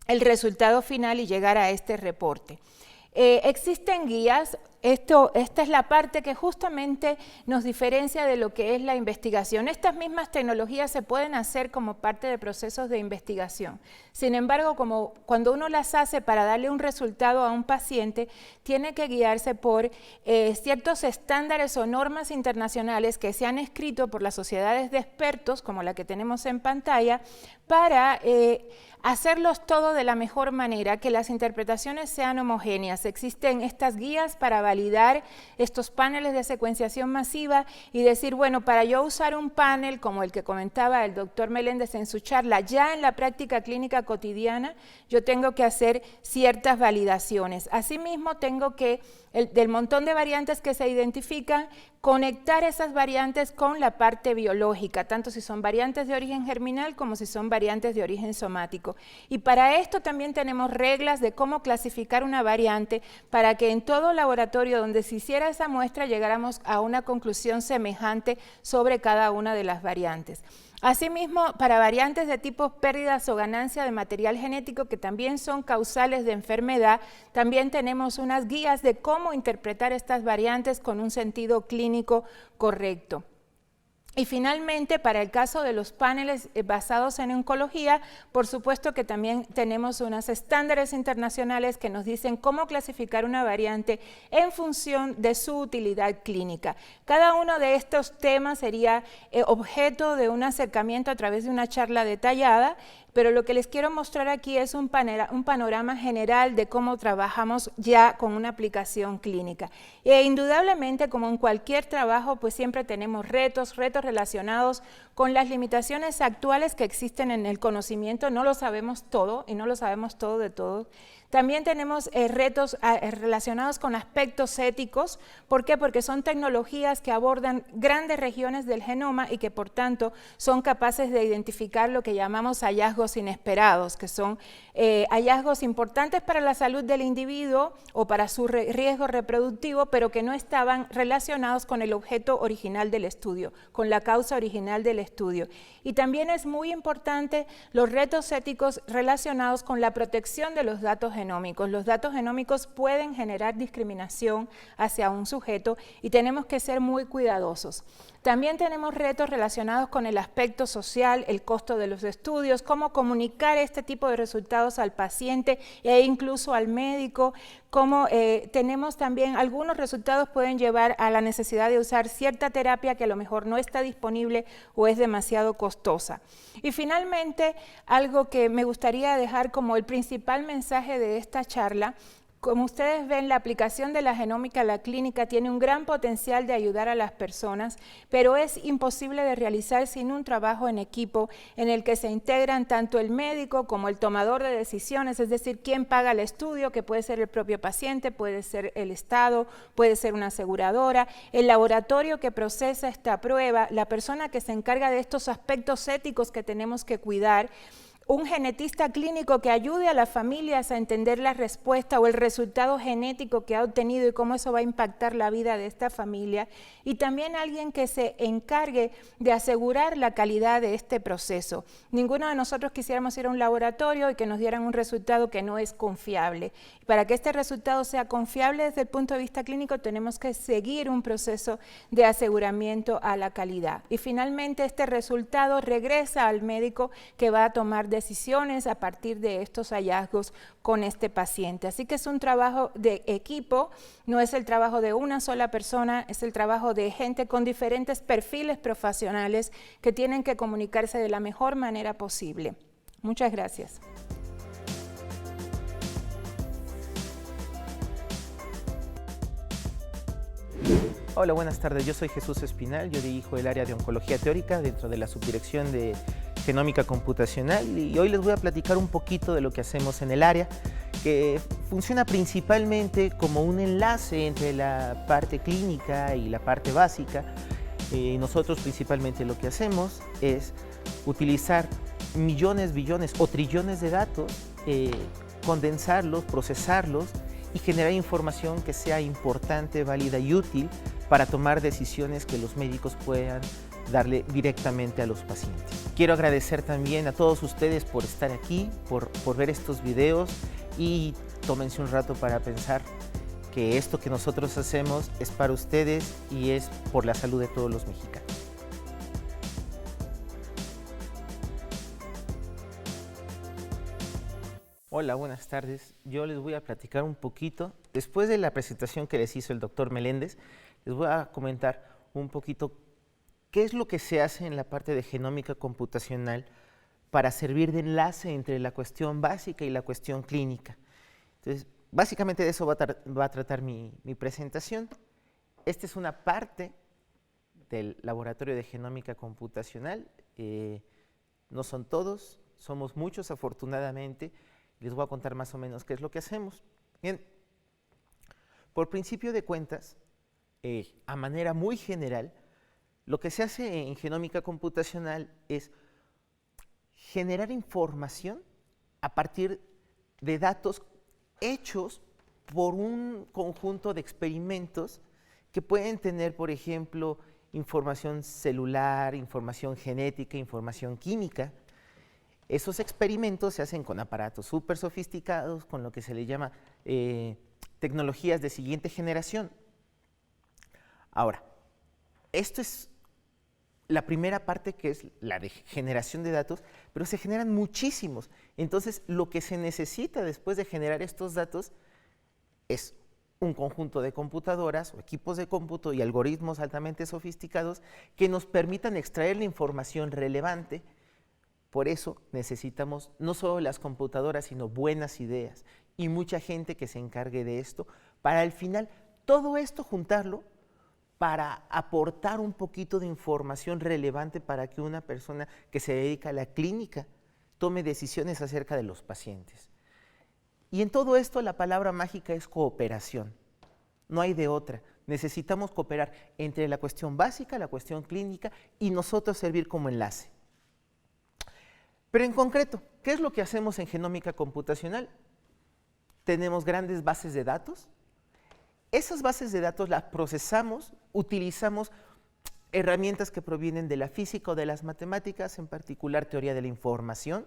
el resultado final y llegar a este reporte. Existen guías, esta es la parte que justamente nos diferencia de lo que es la investigación. Estas mismas tecnologías se pueden hacer como parte de procesos de investigación. Sin embargo, como cuando uno las hace para darle un resultado a un paciente, tiene que guiarse por ciertos estándares o normas internacionales que se han escrito por las sociedades de expertos, como la que tenemos en pantalla, para hacerlos todo de la mejor manera, que las interpretaciones sean homogéneas. Existen estas guías para validar estos paneles de secuenciación masiva y decir, bueno, para yo usar un panel como el que comentaba el doctor Meléndez en su charla, ya en la práctica clínica cotidiana, yo tengo que hacer ciertas validaciones. Asimismo, tengo que, del montón de variantes que se identifican, conectar esas variantes con la parte biológica, tanto si son variantes de origen germinal como si son variantes de origen somático. Y para esto también tenemos reglas de cómo clasificar una variante para que en todo laboratorio donde se hiciera esa muestra llegáramos a una conclusión semejante sobre cada una de las variantes. Asimismo, para variantes de tipo pérdidas o ganancia de material genético que también son causales de enfermedad, también tenemos unas guías de cómo interpretar estas variantes con un sentido clínico correcto. Y finalmente, para el caso de los paneles basados en oncología, por supuesto que también tenemos unos estándares internacionales que nos dicen cómo clasificar una variante en función de su utilidad clínica. Cada uno de estos temas sería objeto de un acercamiento a través de una charla detallada, pero lo que les quiero mostrar aquí es un panorama general de cómo trabajamos ya con una aplicación clínica. E indudablemente, como en cualquier trabajo, pues siempre tenemos retos relacionados con las limitaciones actuales que existen en el conocimiento. No lo sabemos todo y no lo sabemos todo de todo. También tenemos retos relacionados con aspectos éticos. ¿Por qué? Porque son tecnologías que abordan grandes regiones del genoma y que por tanto son capaces de identificar lo que llamamos hallazgos inesperados, que son hallazgos importantes para la salud del individuo o para su riesgo reproductivo, pero que no estaban relacionados con el objeto original del estudio, con la causa original del estudio. Y también es muy importante los retos éticos relacionados con la protección de los datos genómicos. Los datos genómicos pueden generar discriminación hacia un sujeto y tenemos que ser muy cuidadosos. También tenemos retos relacionados con el aspecto social, el costo de los estudios, cómo comunicar este tipo de resultados al paciente e incluso al médico, cómo tenemos también algunos resultados pueden llevar a la necesidad de usar cierta terapia que a lo mejor no está disponible o es demasiado costosa. Y finalmente, algo que me gustaría dejar como el principal mensaje de esta charla. Como ustedes ven, la aplicación de la genómica a la clínica tiene un gran potencial de ayudar a las personas, pero es imposible de realizar sin un trabajo en equipo en el que se integran tanto el médico como el tomador de decisiones, es decir, quién paga el estudio, que puede ser el propio paciente, puede ser el Estado, puede ser una aseguradora, el laboratorio que procesa esta prueba, la persona que se encarga de estos aspectos éticos que tenemos que cuidar, un genetista clínico que ayude a las familias a entender la respuesta o el resultado genético que ha obtenido y cómo eso va a impactar la vida de esta familia, y también alguien que se encargue de asegurar la calidad de este proceso. Ninguno de nosotros quisiéramos ir a un laboratorio y que nos dieran un resultado que no es confiable. Para que este resultado sea confiable desde el punto de vista clínico, tenemos que seguir un proceso de aseguramiento a la calidad. Y finalmente, este resultado regresa al médico que va a tomar decisiones a partir de estos hallazgos con este paciente. Así que es un trabajo de equipo, no es el trabajo de una sola persona, es el trabajo de gente con diferentes perfiles profesionales que tienen que comunicarse de la mejor manera posible. Muchas gracias. Hola, buenas tardes. Yo soy Jesús Espinal, yo dirijo el área de oncología teórica dentro de la subdirección de genómica computacional y hoy les voy a platicar un poquito de lo que hacemos en el área, que funciona principalmente como un enlace entre la parte clínica y la parte básica. Nosotros principalmente lo que hacemos es utilizar millones, billones o trillones de datos, condensarlos, procesarlos y generar información que sea importante, válida y útil para tomar decisiones que los médicos puedan darle directamente a los pacientes. Quiero agradecer también a todos ustedes por estar aquí, por ver estos videos y tómense un rato para pensar que esto que nosotros hacemos es para ustedes y es por la salud de todos los mexicanos. Hola, buenas tardes. Yo les voy a platicar un poquito. Después de la presentación que les hizo el doctor Meléndez, les voy a comentar un poquito qué es lo que se hace en la parte de genómica computacional para servir de enlace entre la cuestión básica y la cuestión clínica. Entonces, básicamente de eso va a tratar mi presentación. Esta es una parte del laboratorio de genómica computacional. No son todos, somos muchos afortunadamente. Les voy a contar más o menos qué es lo que hacemos. Bien, por principio de cuentas, a manera muy general, lo que se hace en genómica computacional es generar información a partir de datos hechos por un conjunto de experimentos que pueden tener, por ejemplo, información celular, información genética, información química. Esos experimentos se hacen con aparatos súper sofisticados, con lo que se le llama tecnologías de siguiente generación. Ahora, esto es la primera parte, que es la de generación de datos, pero se generan muchísimos. Entonces, lo que se necesita después de generar estos datos es un conjunto de computadoras o equipos de cómputo y algoritmos altamente sofisticados que nos permitan extraer la información relevante. Por eso necesitamos no solo las computadoras, sino buenas ideas y mucha gente que se encargue de esto, para al final todo esto juntarlo para aportar un poquito de información relevante para que una persona que se dedica a la clínica tome decisiones acerca de los pacientes. Y en todo esto la palabra mágica es cooperación, no hay de otra. Necesitamos cooperar entre la cuestión básica, la cuestión clínica y nosotros servir como enlace. Pero en concreto, ¿qué es lo que hacemos en genómica computacional? Tenemos grandes bases de datos. Esas bases de datos las procesamos, utilizamos herramientas que provienen de la física o de las matemáticas, en particular teoría de la información,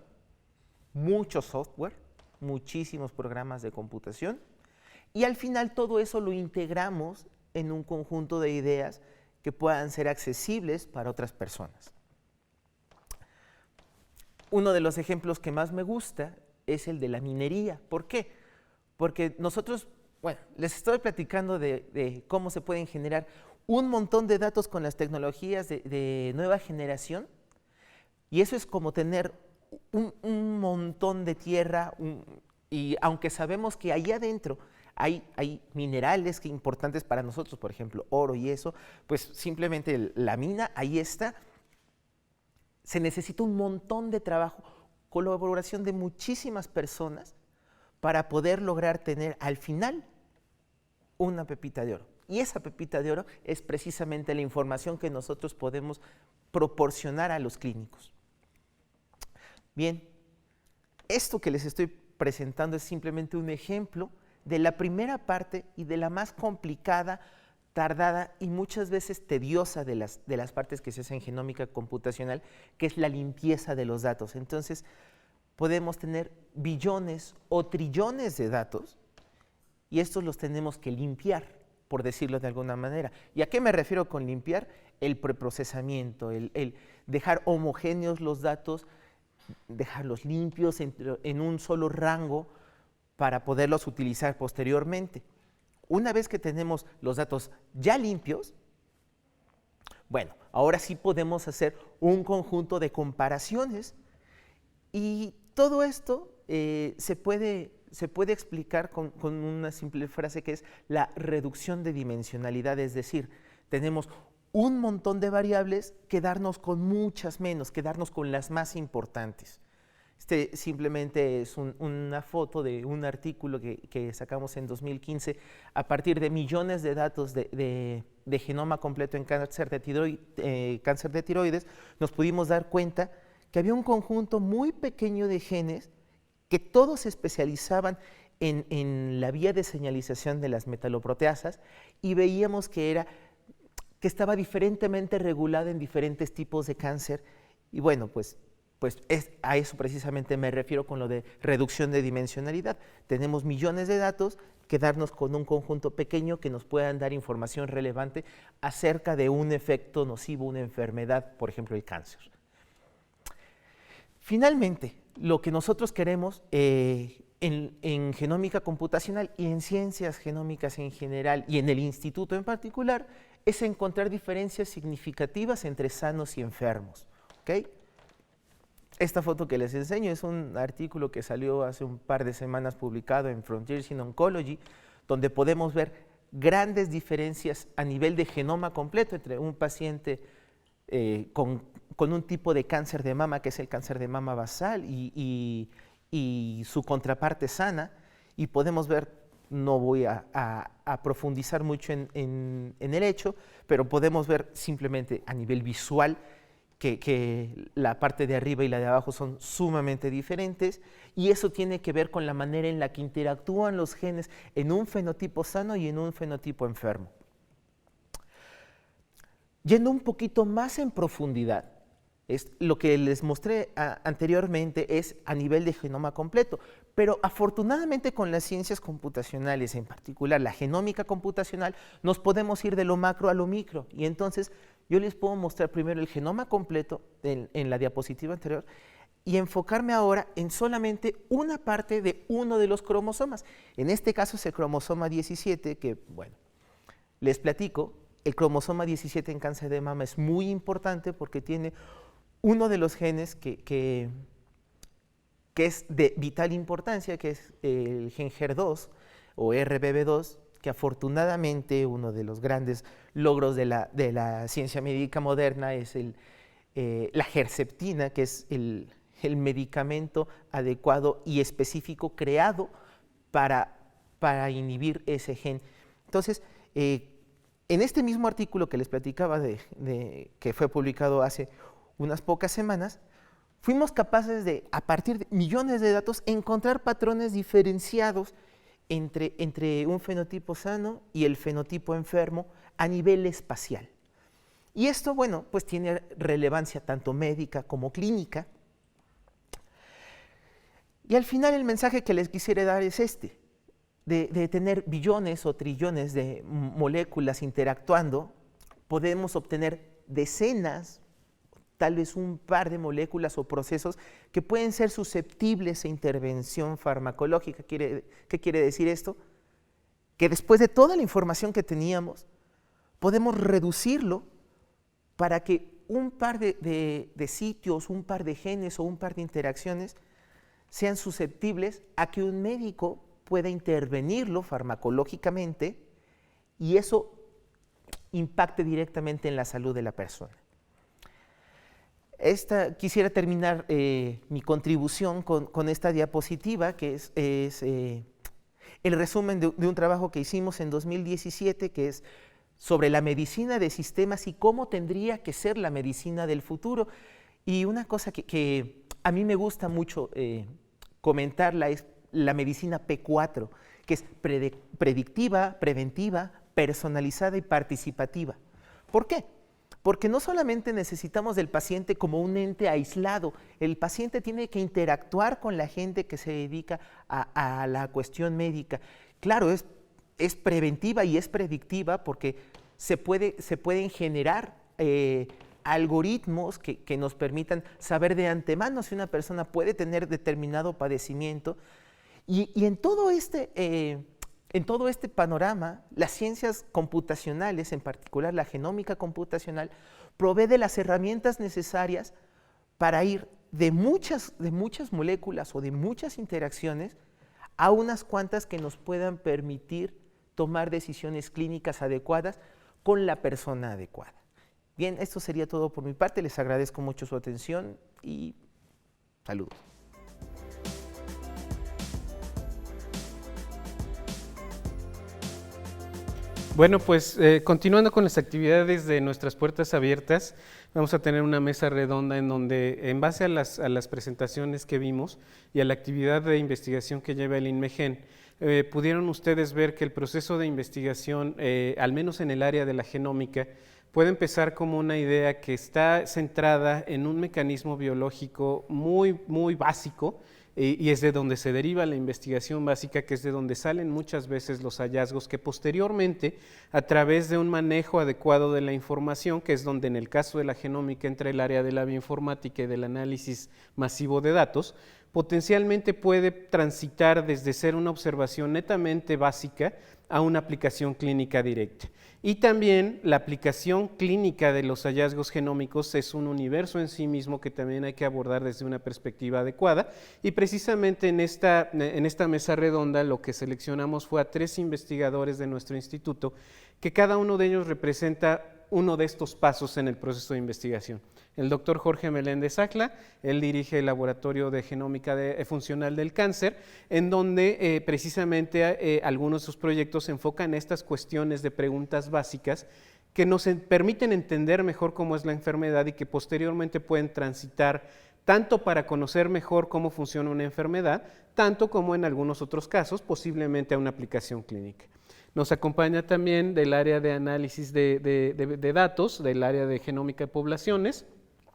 mucho software, muchísimos programas de computación, y al final todo eso lo integramos en un conjunto de ideas que puedan ser accesibles para otras personas. Uno de los ejemplos que más me gusta es el de la minería. ¿Por qué? Porque nosotros, bueno, les estoy platicando de cómo se pueden generar un montón de datos con las tecnologías de nueva generación, y eso es como tener un montón de tierra, y aunque sabemos que ahí adentro hay minerales que importantes para nosotros, por ejemplo, oro y eso, pues simplemente la mina, ahí está. Se necesita un montón de trabajo, colaboración de muchísimas personas para poder lograr tener al final una pepita de oro. Y esa pepita de oro es precisamente la información que nosotros podemos proporcionar a los clínicos. Bien, esto que les estoy presentando es simplemente un ejemplo de la primera parte y de la más complicada, tardada y muchas veces tediosa de las partes que se hacen en genómica computacional, que es la limpieza de los datos. Entonces, podemos tener billones o trillones de datos y estos los tenemos que limpiar, por decirlo de alguna manera. ¿Y a qué me refiero con limpiar? El preprocesamiento, el dejar homogéneos los datos, dejarlos limpios en un solo rango para poderlos utilizar posteriormente. Una vez que tenemos los datos ya limpios, bueno, ahora sí podemos hacer un conjunto de comparaciones y todo esto se puede explicar con una simple frase que es la reducción de dimensionalidad, es decir, tenemos un montón de variables, quedarnos con muchas menos, quedarnos con las más importantes. Este simplemente es una foto de un artículo que sacamos en 2015 a partir de millones de datos de genoma completo en cáncer de tiroides. Nos pudimos dar cuenta que había un conjunto muy pequeño de genes que todos se especializaban en la vía de señalización de las metaloproteasas, y veíamos que estaba diferentemente regulada en diferentes tipos de cáncer. Y bueno, pues a eso precisamente me refiero con lo de reducción de dimensionalidad. Tenemos millones de datos, quedarnos con un conjunto pequeño que nos puedan dar información relevante acerca de un efecto nocivo, una enfermedad, por ejemplo el cáncer. Finalmente, lo que nosotros queremos en genómica computacional y en ciencias genómicas en general y en el instituto en particular es encontrar diferencias significativas entre sanos y enfermos. ¿Okay? Esta foto que les enseño es un artículo que salió hace un par de semanas publicado en Frontiers in Oncology, donde podemos ver grandes diferencias a nivel de genoma completo entre un paciente con un tipo de cáncer de mama, que es el cáncer de mama basal, y su contraparte sana, y podemos ver, no voy a profundizar mucho en el hecho, pero podemos ver simplemente a nivel visual que la parte de arriba y la de abajo son sumamente diferentes, y eso tiene que ver con la manera en la que interactúan los genes en un fenotipo sano y en un fenotipo enfermo. Yendo un poquito más en profundidad, lo que les mostré anteriormente es a nivel de genoma completo, pero afortunadamente con las ciencias computacionales, en particular la genómica computacional, nos podemos ir de lo macro a lo micro, y entonces yo les puedo mostrar primero el genoma completo en la diapositiva anterior y enfocarme ahora en solamente una parte de uno de los cromosomas. En este caso es el cromosoma 17, que bueno, les platico, el cromosoma 17 en cáncer de mama es muy importante porque tiene uno de los genes que es de vital importancia, que es el gen HER2 o RBB2, que afortunadamente uno de los grandes logros de la ciencia médica moderna es la Herceptina, que es el medicamento adecuado y específico creado para inhibir ese gen. Entonces, en este mismo artículo que les platicaba que fue publicado hace unas pocas semanas, fuimos capaces de, a partir de millones de datos, encontrar patrones diferenciados entre un fenotipo sano y el fenotipo enfermo a nivel espacial. Y esto, bueno, pues tiene relevancia tanto médica como clínica. Y al final el mensaje que les quisiera dar es este, de tener billones o trillones de moléculas interactuando, podemos obtener decenas, tal vez un par de moléculas o procesos que pueden ser susceptibles a intervención farmacológica. ¿Qué quiere decir esto? Que después de toda la información que teníamos, podemos reducirlo para que un par de sitios, un par de genes o un par de interacciones sean susceptibles a que un médico pueda intervenirlo farmacológicamente y eso impacte directamente en la salud de la persona. Quisiera terminar mi contribución con esta diapositiva, que es el resumen de un trabajo que hicimos en 2017, que es sobre la medicina de sistemas y cómo tendría que ser la medicina del futuro. Y una cosa que a mí me gusta mucho comentarla es la medicina P4, que es predictiva, preventiva, personalizada y participativa. ¿Por qué? Porque no solamente necesitamos del paciente como un ente aislado, el paciente tiene que interactuar con la gente que se dedica a la cuestión médica. Claro, es preventiva y es predictiva porque se pueden generar algoritmos que nos permitan saber de antemano si una persona puede tener determinado padecimiento. Y en todo este panorama, las ciencias computacionales, en particular la genómica computacional, provee de las herramientas necesarias para ir de muchas moléculas o de muchas interacciones a unas cuantas que nos puedan permitir tomar decisiones clínicas adecuadas, con la persona adecuada. Bien, esto sería todo por mi parte. Les agradezco mucho su atención y saludos. Bueno, pues continuando con las actividades de nuestras puertas abiertas, vamos a tener una mesa redonda en donde, en base a las presentaciones que vimos y a la actividad de investigación que lleva el INMEGEN, pudieron ustedes ver que el proceso de investigación, al menos en el área de la genómica, puede empezar como una idea que está centrada en un mecanismo biológico muy básico, y es de donde se deriva la investigación básica, que es de donde salen muchas veces los hallazgos que posteriormente, a través de un manejo adecuado de la información, que es donde en el caso de la genómica entra el área de la bioinformática y del análisis masivo de datos, potencialmente puede transitar desde ser una observación netamente básica a una aplicación clínica directa. Y también la aplicación clínica de los hallazgos genómicos es un universo en sí mismo que también hay que abordar desde una perspectiva adecuada, y precisamente en esta mesa redonda lo que seleccionamos fue a 3 investigadores de nuestro instituto, que cada uno de ellos representa uno de estos pasos en el proceso de investigación. El doctor Jorge Meléndez Acla, él dirige el Laboratorio de Genómica Funcional del Cáncer, en donde precisamente algunos de sus proyectos se enfocan en estas cuestiones de preguntas básicas que nos permiten entender mejor cómo es la enfermedad y que posteriormente pueden transitar tanto para conocer mejor cómo funciona una enfermedad, tanto como en algunos otros casos, posiblemente a una aplicación clínica. Nos acompaña también del área de análisis de datos, del área de genómica de poblaciones,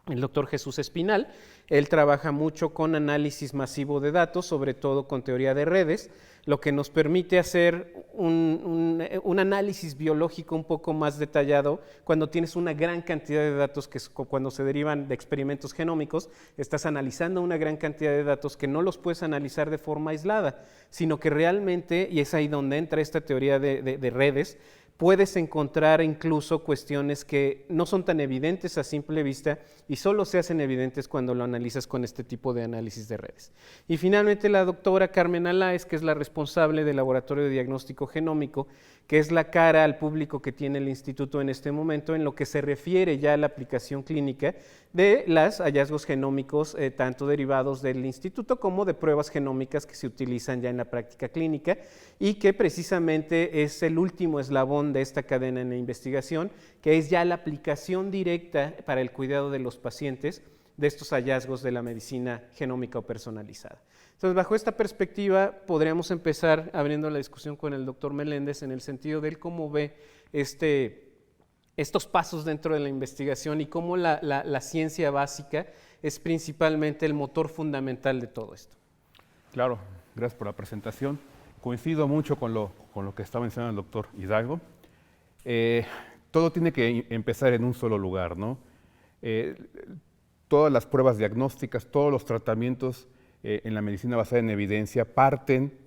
el doctor Jesús Espinal. Él trabaja mucho con análisis masivo de datos, sobre todo con teoría de redes, lo que nos permite hacer un análisis biológico un poco más detallado cuando tienes una gran cantidad de datos, que cuando se derivan de experimentos genómicos, estás analizando una gran cantidad de datos que no los puedes analizar de forma aislada, sino que realmente, y es ahí donde entra esta teoría de redes, puedes encontrar incluso cuestiones que no son tan evidentes a simple vista y solo se hacen evidentes cuando lo analizas con este tipo de análisis de redes. Y finalmente la doctora Carmen Aláez, que es la responsable del Laboratorio de Diagnóstico Genómico, que es la cara al público que tiene el instituto en este momento en lo que se refiere ya a la aplicación clínica de los hallazgos genómicos, tanto derivados del instituto como de pruebas genómicas que se utilizan ya en la práctica clínica, y que precisamente es el último eslabón de esta cadena en la investigación, que es ya la aplicación directa para el cuidado de los pacientes de estos hallazgos de la medicina genómica o personalizada. Entonces, bajo esta perspectiva, podríamos empezar abriendo la discusión con el doctor Meléndez en el sentido de él cómo ve estos pasos dentro de la investigación y cómo la ciencia básica es principalmente el motor fundamental de todo esto. Claro, gracias por la presentación. Coincido mucho con lo que está mencionando el doctor Hidalgo. Todo tiene que empezar en un solo lugar, ¿no? Todas las pruebas diagnósticas, todos los tratamientos en la medicina basada en evidencia parten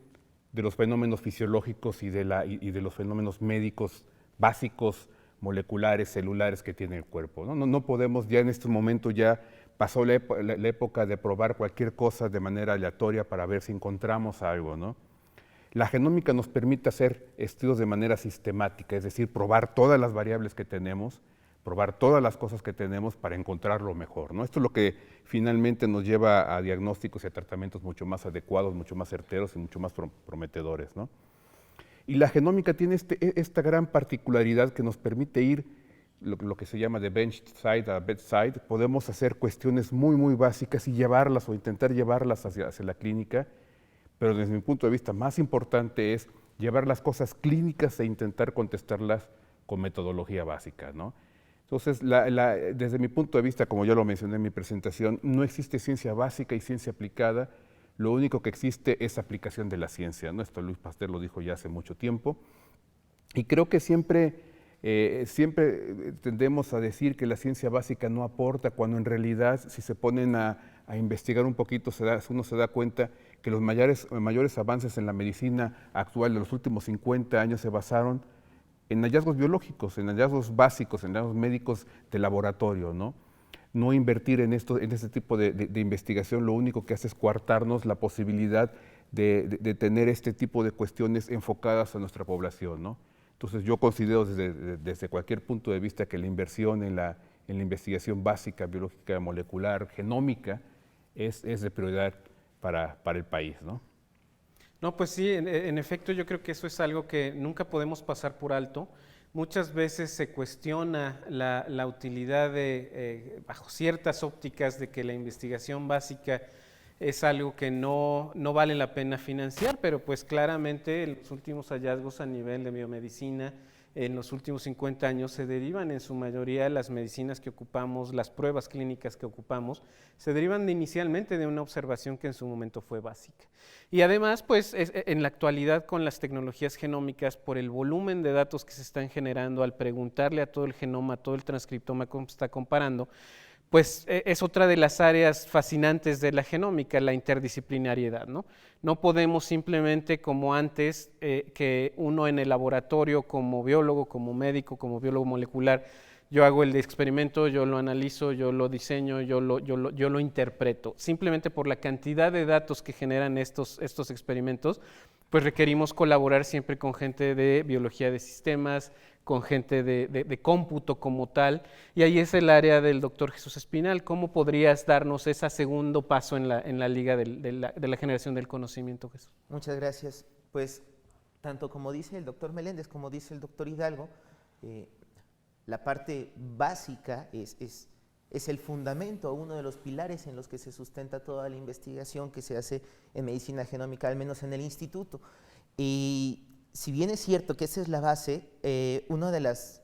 de los fenómenos fisiológicos y de los fenómenos médicos básicos, moleculares, celulares que tiene el cuerpo, ¿no? No podemos, ya en este momento ya pasó la época de probar cualquier cosa de manera aleatoria para ver si encontramos algo, ¿no? La genómica nos permite hacer estudios de manera sistemática, es decir, probar todas las variables que tenemos, probar todas las cosas que tenemos para encontrar lo mejor, ¿no? Esto es lo que finalmente nos lleva a diagnósticos y a tratamientos mucho más adecuados, mucho más certeros y mucho más prometedores, ¿no? Y la genómica tiene esta gran particularidad que nos permite ir, lo que se llama de benchside a bedside. Podemos hacer cuestiones muy básicas y llevarlas o intentar llevarlas hacia la clínica, pero desde mi punto de vista más importante es llevar las cosas clínicas e intentar contestarlas con metodología básica, ¿no? Entonces, desde mi punto de vista, como ya lo mencioné en mi presentación, no existe ciencia básica y ciencia aplicada. Lo único que existe es aplicación de la ciencia, ¿no? Esto Luis Pasteur lo dijo ya hace mucho tiempo. Y creo que siempre tendemos a decir que la ciencia básica no aporta, cuando en realidad, si se ponen a investigar un poquito, uno se da cuenta que los mayores avances en la medicina actual de los últimos 50 años se basaron en hallazgos biológicos, en hallazgos básicos, en hallazgos médicos de laboratorio, ¿no? No invertir en este tipo de investigación lo único que hace es coartarnos la posibilidad de tener este tipo de cuestiones enfocadas a nuestra población, ¿no? Entonces yo considero desde cualquier punto de vista que la inversión en la investigación básica, biológica, molecular, genómica, es de prioridad para el país, ¿no? No, pues sí, en efecto yo creo que eso es algo que nunca podemos pasar por alto. Muchas veces se cuestiona la utilidad bajo ciertas ópticas de que la investigación básica es algo que no vale la pena financiar, pero pues claramente los últimos hallazgos a nivel de biomedicina en los últimos 50 años se derivan en su mayoría las medicinas que ocupamos, las pruebas clínicas que ocupamos, se derivan inicialmente de una observación que en su momento fue básica. Y además, pues en la actualidad con las tecnologías genómicas, por el volumen de datos que se están generando al preguntarle a todo el genoma, a todo el transcriptoma cómo se está comparando, pues es otra de las áreas fascinantes de la genómica, la interdisciplinariedad, ¿no? No podemos simplemente como antes, que uno en el laboratorio como biólogo, como médico, como biólogo molecular, yo hago el experimento, yo lo analizo, yo lo diseño, yo lo interpreto. Simplemente por la cantidad de datos que generan estos experimentos, pues requerimos colaborar siempre con gente de biología de sistemas, con gente de cómputo como tal, y ahí es el área del doctor Jesús Espinal. ¿Cómo podrías darnos ese segundo paso en la liga de la generación del conocimiento, Jesús? Muchas gracias. Pues, tanto como dice el doctor Meléndez, como dice el doctor Hidalgo, la parte básica es el fundamento, uno de los pilares en los que se sustenta toda la investigación que se hace en medicina genómica, al menos en el instituto. Y si bien es cierto que esa es la base, una de las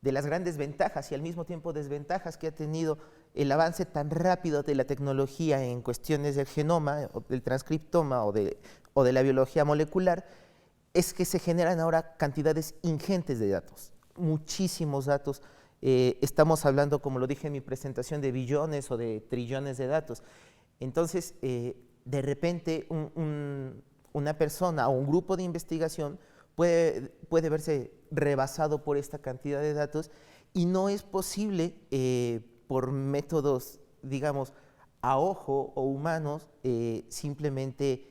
grandes ventajas y al mismo tiempo desventajas que ha tenido el avance tan rápido de la tecnología en cuestiones del genoma, o del transcriptoma o de la biología molecular, es que se generan ahora cantidades ingentes de datos, muchísimos datos. Estamos hablando, como lo dije en mi presentación, de billones o de trillones de datos. Entonces, de repente, una persona o un grupo de investigación puede verse rebasado por esta cantidad de datos y no es posible por métodos, digamos, a ojo o humanos, simplemente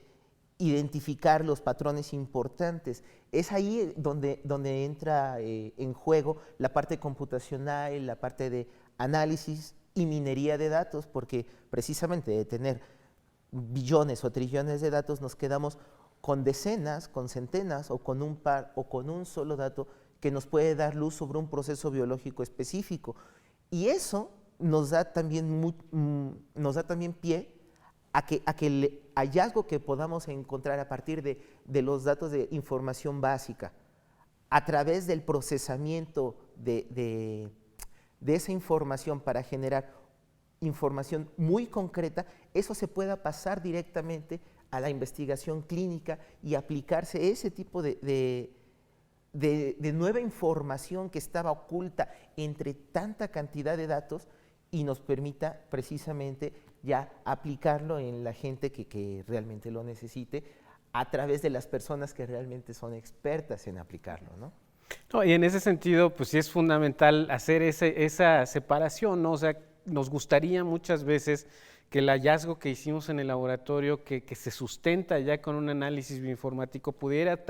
identificar los patrones importantes. Es ahí donde entra en juego la parte computacional, la parte de análisis y minería de datos, porque precisamente de tener billones o trillones de datos nos quedamos con decenas, con centenas o con un par o con un solo dato que nos puede dar luz sobre un proceso biológico específico. Y eso nos da también pie a que el hallazgo que podamos encontrar a partir de los datos de información básica, a través del procesamiento de esa información para generar información muy concreta, eso se pueda pasar directamente a la investigación clínica y aplicarse ese tipo de nueva información que estaba oculta entre tanta cantidad de datos y nos permita precisamente ya aplicarlo en la gente que realmente lo necesite a través de las personas que realmente son expertas en aplicarlo, ¿no? No, y en ese sentido, pues sí es fundamental hacer esa separación, ¿no? O sea, nos gustaría muchas veces que el hallazgo que hicimos en el laboratorio, que se sustenta ya con un análisis bioinformático, pudiera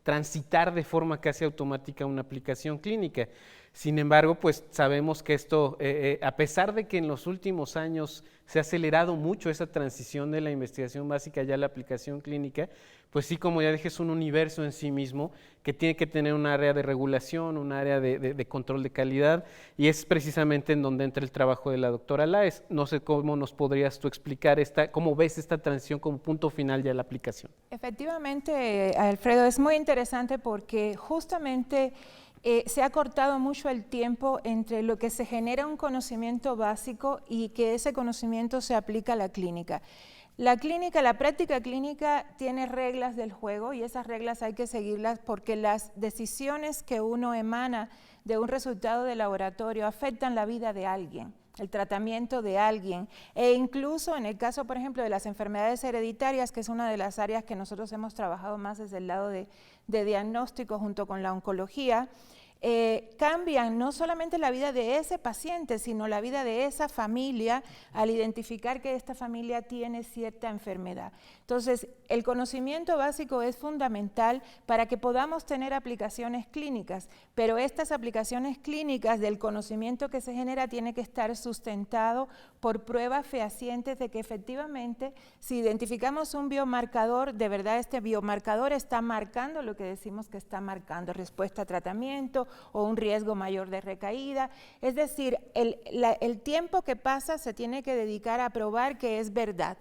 transitar de forma casi automática a una aplicación clínica. Sin embargo, pues sabemos que esto, a pesar de que en los últimos años se ha acelerado mucho esa transición de la investigación básica ya a la aplicación clínica, pues sí, como ya dije, es un universo en sí mismo que tiene que tener un área de regulación, un área de control de calidad, y es precisamente en donde entra el trabajo de la doctora Láez. No sé cómo nos podrías tú explicar cómo ves esta transición como punto final ya a la aplicación. Efectivamente, Alfredo, es muy interesante porque justamente se ha cortado mucho el tiempo entre lo que se genera un conocimiento básico y que ese conocimiento se aplica a la clínica. La práctica clínica tiene reglas del juego y esas reglas hay que seguirlas porque las decisiones que uno emana de un resultado de laboratorio afectan la vida de alguien, el tratamiento de alguien, e incluso en el caso, por ejemplo, de las enfermedades hereditarias, que es una de las áreas que nosotros hemos trabajado más desde el lado de diagnóstico junto con la oncología, cambian no solamente la vida de ese paciente, sino la vida de esa familia al identificar que esta familia tiene cierta enfermedad. Entonces, el conocimiento básico es fundamental para que podamos tener aplicaciones clínicas, pero estas aplicaciones clínicas del conocimiento que se genera tiene que estar sustentado por pruebas fehacientes de que efectivamente, si identificamos un biomarcador, de verdad este biomarcador está marcando lo que decimos que está marcando, respuesta a tratamiento o un riesgo mayor de recaída. Es decir, el tiempo que pasa se tiene que dedicar a probar que es verdad,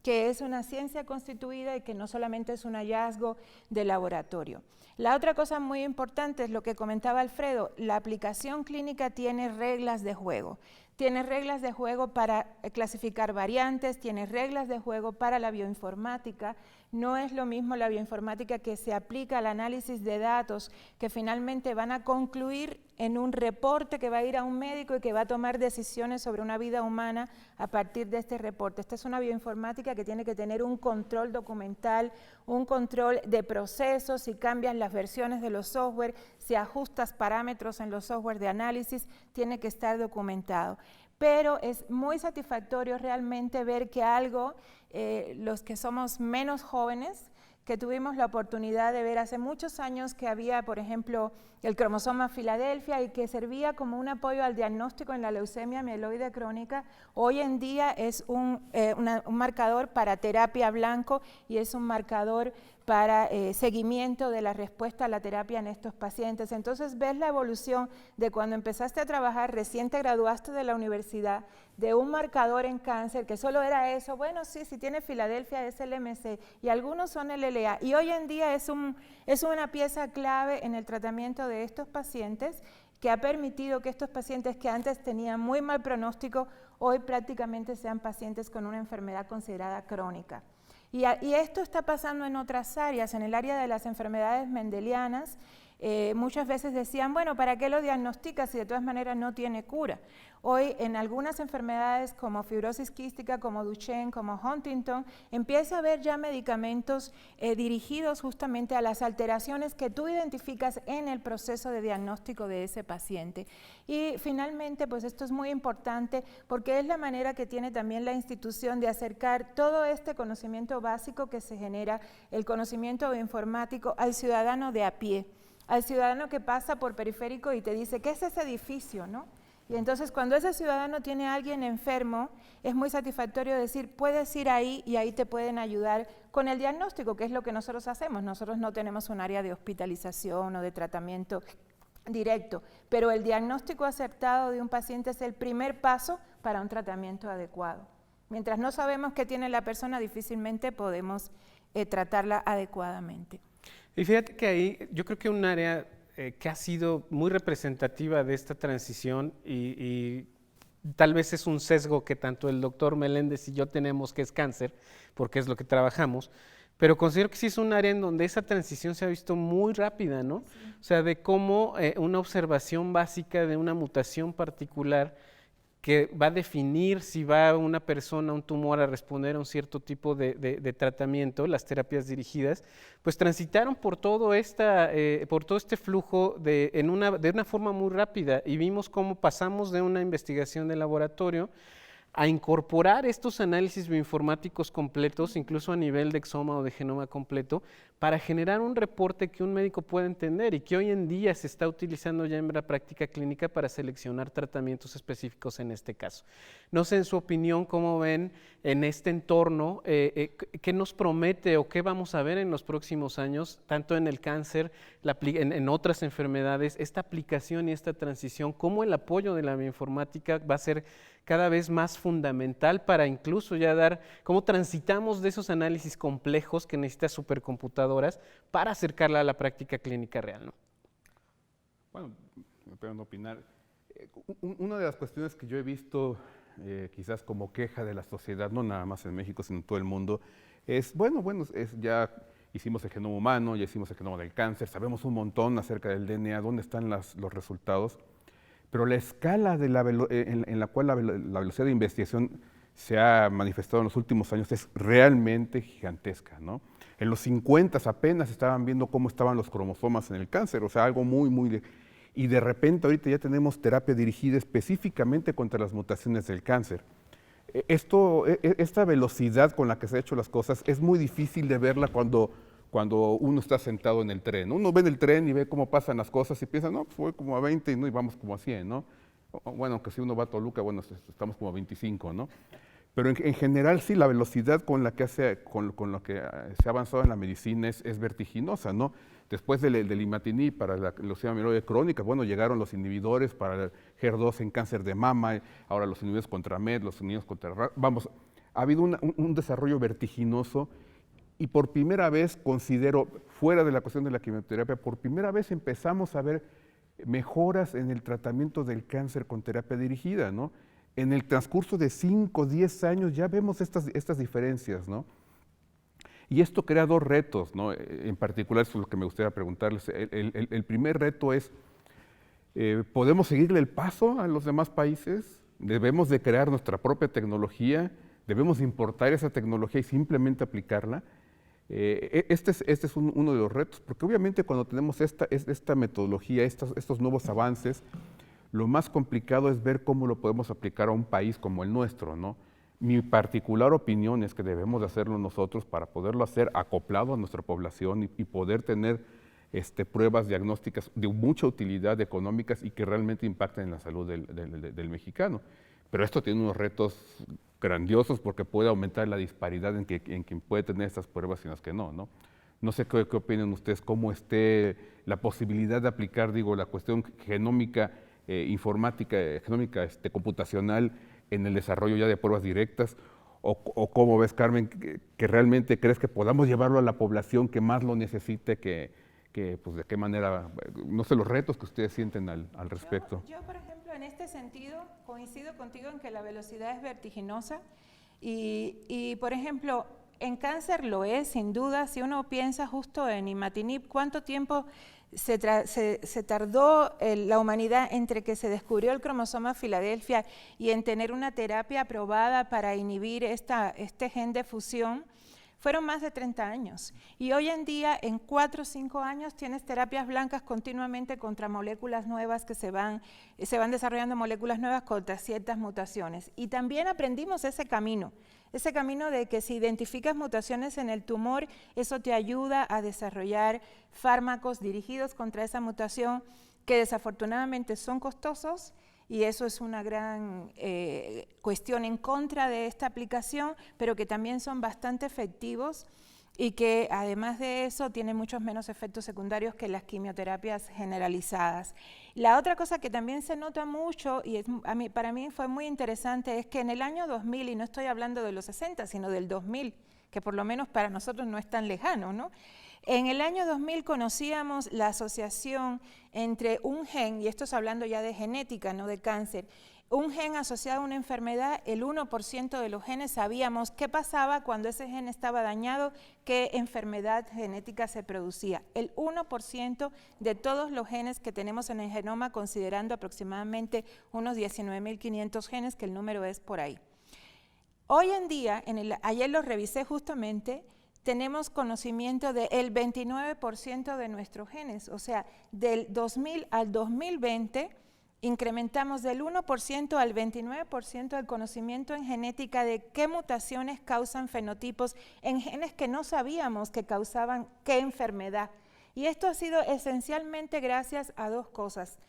que es una ciencia constituida y que no solamente es un hallazgo de laboratorio. La otra cosa muy importante es lo que comentaba Alfredo, la aplicación clínica tiene reglas de juego. Tiene reglas de juego para clasificar variantes, tiene reglas de juego para la bioinformática. No es lo mismo la bioinformática que se aplica al análisis de datos que finalmente van a concluir en un reporte que va a ir a un médico y que va a tomar decisiones sobre una vida humana a partir de este reporte. Esta es una bioinformática que tiene que tener un control documental, un control de procesos, si cambian las versiones de los software, si ajustas parámetros en los software de análisis, tiene que estar documentado. Pero es muy satisfactorio realmente ver que algo, los que somos menos jóvenes, que tuvimos la oportunidad de ver hace muchos años que había, por ejemplo, el cromosoma Filadelfia y que servía como un apoyo al diagnóstico en la leucemia mieloide crónica, hoy en día es un marcador para terapia blanco y es un marcador para seguimiento de la respuesta a la terapia en estos pacientes. Entonces ves la evolución de cuando empezaste a trabajar, recién te graduaste de la universidad, de un marcador en cáncer que solo era eso, bueno sí, si tiene Filadelfia es el MC y algunos son el LA y hoy en día es una pieza clave en el tratamiento de estos pacientes que ha permitido que estos pacientes que antes tenían muy mal pronóstico hoy prácticamente sean pacientes con una enfermedad considerada crónica. Y esto está pasando en otras áreas, en el área de las enfermedades mendelianas. Muchas veces decían, bueno, ¿para qué lo diagnosticas si de todas maneras no tiene cura? Hoy en algunas enfermedades como fibrosis quística, como Duchenne, como Huntington, empieza a haber ya medicamentos dirigidos justamente a las alteraciones que tú identificas en el proceso de diagnóstico de ese paciente. Y finalmente, pues esto es muy importante porque es la manera que tiene también la institución de acercar todo este conocimiento básico que se genera, el conocimiento bioinformático, al ciudadano de a pie, al ciudadano que pasa por periférico y te dice, ¿qué es ese edificio?, ¿no? Y entonces cuando ese ciudadano tiene a alguien enfermo, es muy satisfactorio decir, puedes ir ahí y ahí te pueden ayudar con el diagnóstico, que es lo que nosotros hacemos. Nosotros no tenemos un área de hospitalización o de tratamiento directo, pero el diagnóstico acertado de un paciente es el primer paso para un tratamiento adecuado. Mientras no sabemos qué tiene la persona, difícilmente podemos tratarla adecuadamente. Y fíjate que ahí yo creo que un área que ha sido muy representativa de esta transición y tal vez es un sesgo que tanto el doctor Meléndez y yo tenemos, que es cáncer, porque es lo que trabajamos, pero considero que sí es un área en donde esa transición se ha visto muy rápida, ¿no? Sí. O sea, de cómo una observación básica de una mutación particular que va a definir si va una persona, un tumor, a responder a un cierto tipo de tratamiento, las terapias dirigidas, pues transitaron por todo este flujo de una forma muy rápida y vimos cómo pasamos de una investigación de laboratorio a incorporar estos análisis bioinformáticos completos, incluso a nivel de exoma o de genoma completo, para generar un reporte que un médico pueda entender y que hoy en día se está utilizando ya en la práctica clínica para seleccionar tratamientos específicos en este caso. No sé, en su opinión, cómo ven en este entorno, qué nos promete o qué vamos a ver en los próximos años, tanto en el cáncer, en otras enfermedades, esta aplicación y esta transición, cómo el apoyo de la bioinformática va a ser cada vez más fundamental para incluso ya dar cómo transitamos de esos análisis complejos que necesita supercomputadoras para acercarla a la práctica clínica real, ¿no? Bueno, me pueden opinar. Una de las cuestiones que yo he visto quizás como queja de la sociedad, no nada más en México, sino en todo el mundo, es, ya hicimos el genoma humano, ya hicimos el genoma del cáncer, sabemos un montón acerca del DNA, dónde están los resultados, pero la escala en la cual la velocidad de investigación se ha manifestado en los últimos años es realmente gigantesca, ¿no? En los 50 apenas estaban viendo cómo estaban los cromosomas en el cáncer, o sea, algo muy y de repente ahorita ya tenemos terapia dirigida específicamente contra las mutaciones del cáncer. Esta velocidad con la que se han hecho las cosas es muy difícil de verla cuando uno está sentado en el tren. Uno ve en el tren y ve cómo pasan las cosas y piensa, no, pues voy como a 20 y vamos como a 100, ¿no? Bueno, que si uno va a Toluca, bueno, estamos como a 25, ¿no? Pero en general sí, la velocidad con la que se ha avanzado en la medicina es vertiginosa, ¿no? Después del imatinib para la leucemia mieloide crónica, bueno, llegaron los inhibidores para el HER2 en cáncer de mama, ahora los inhibidores contra MET, los inhibidores contra... Vamos, ha habido un desarrollo vertiginoso y por primera vez, considero, fuera de la cuestión de la quimioterapia, por primera vez empezamos a ver mejoras en el tratamiento del cáncer con terapia dirigida, ¿no? En el transcurso de 5 o 10 años ya vemos estas diferencias, ¿no? Y esto crea dos retos, ¿no? En particular, eso es lo que me gustaría preguntarles. El primer reto es, ¿podemos seguirle el paso a los demás países? ¿Debemos de crear nuestra propia tecnología? ¿Debemos importar esa tecnología y simplemente aplicarla? Este es uno de los retos, porque obviamente cuando tenemos esta metodología, estos nuevos avances, lo más complicado es ver cómo lo podemos aplicar a un país como el nuestro, ¿no? Mi particular opinión es que debemos de hacerlo nosotros para poderlo hacer acoplado a nuestra población y poder tener pruebas diagnósticas de mucha utilidad económicas y que realmente impacten en la salud del mexicano. Pero esto tiene unos retos grandiosos porque puede aumentar la disparidad en quien puede tener estas pruebas y en las que no, ¿no? No sé qué opinan ustedes, cómo esté la posibilidad de aplicar, la cuestión genómica, informática, genómica computacional en el desarrollo ya de pruebas directas, o cómo ves, Carmen, que realmente crees que podamos llevarlo a la población que más lo necesite, pues de qué manera, no sé, los retos que ustedes sienten al respecto. Yo, por ejemplo, en este sentido, coincido contigo en que la velocidad es vertiginosa y por ejemplo, en cáncer lo es, sin duda. Si uno piensa justo en imatinib, ¿cuánto tiempo se tardó la humanidad entre que se descubrió el cromosoma Filadelfia y en tener una terapia aprobada para inhibir este gen de fusión? Fueron más de 30 años. Y hoy en día, en 4 o 5 años, tienes terapias blancas continuamente contra moléculas nuevas que se van desarrollando moléculas nuevas contra ciertas mutaciones. Y también aprendimos ese camino de que si identificas mutaciones en el tumor, eso te ayuda a desarrollar fármacos dirigidos contra esa mutación que desafortunadamente son costosos. Y eso es una gran cuestión en contra de esta aplicación, pero que también son bastante efectivos y que además de eso tienen muchos menos efectos secundarios que las quimioterapias generalizadas. La otra cosa que también se nota mucho, y para mí fue muy interesante, es que en el año 2000, y no estoy hablando de los 60, sino del 2000, que por lo menos para nosotros no es tan lejano, ¿no? En el año 2000 conocíamos la asociación entre un gen, y esto es hablando ya de genética, no de cáncer, un gen asociado a una enfermedad, el 1% de los genes sabíamos qué pasaba cuando ese gen estaba dañado, qué enfermedad genética se producía. El 1% de todos los genes que tenemos en el genoma, considerando aproximadamente unos 19.500 genes, que el número es por ahí. Hoy en día, ayer lo revisé justamente, tenemos conocimiento del 29% de nuestros genes, o sea, del 2000 al 2020 incrementamos del 1% al 29% el conocimiento en genética de qué mutaciones causan fenotipos en genes que no sabíamos que causaban qué enfermedad. Y esto ha sido esencialmente gracias a dos cosas.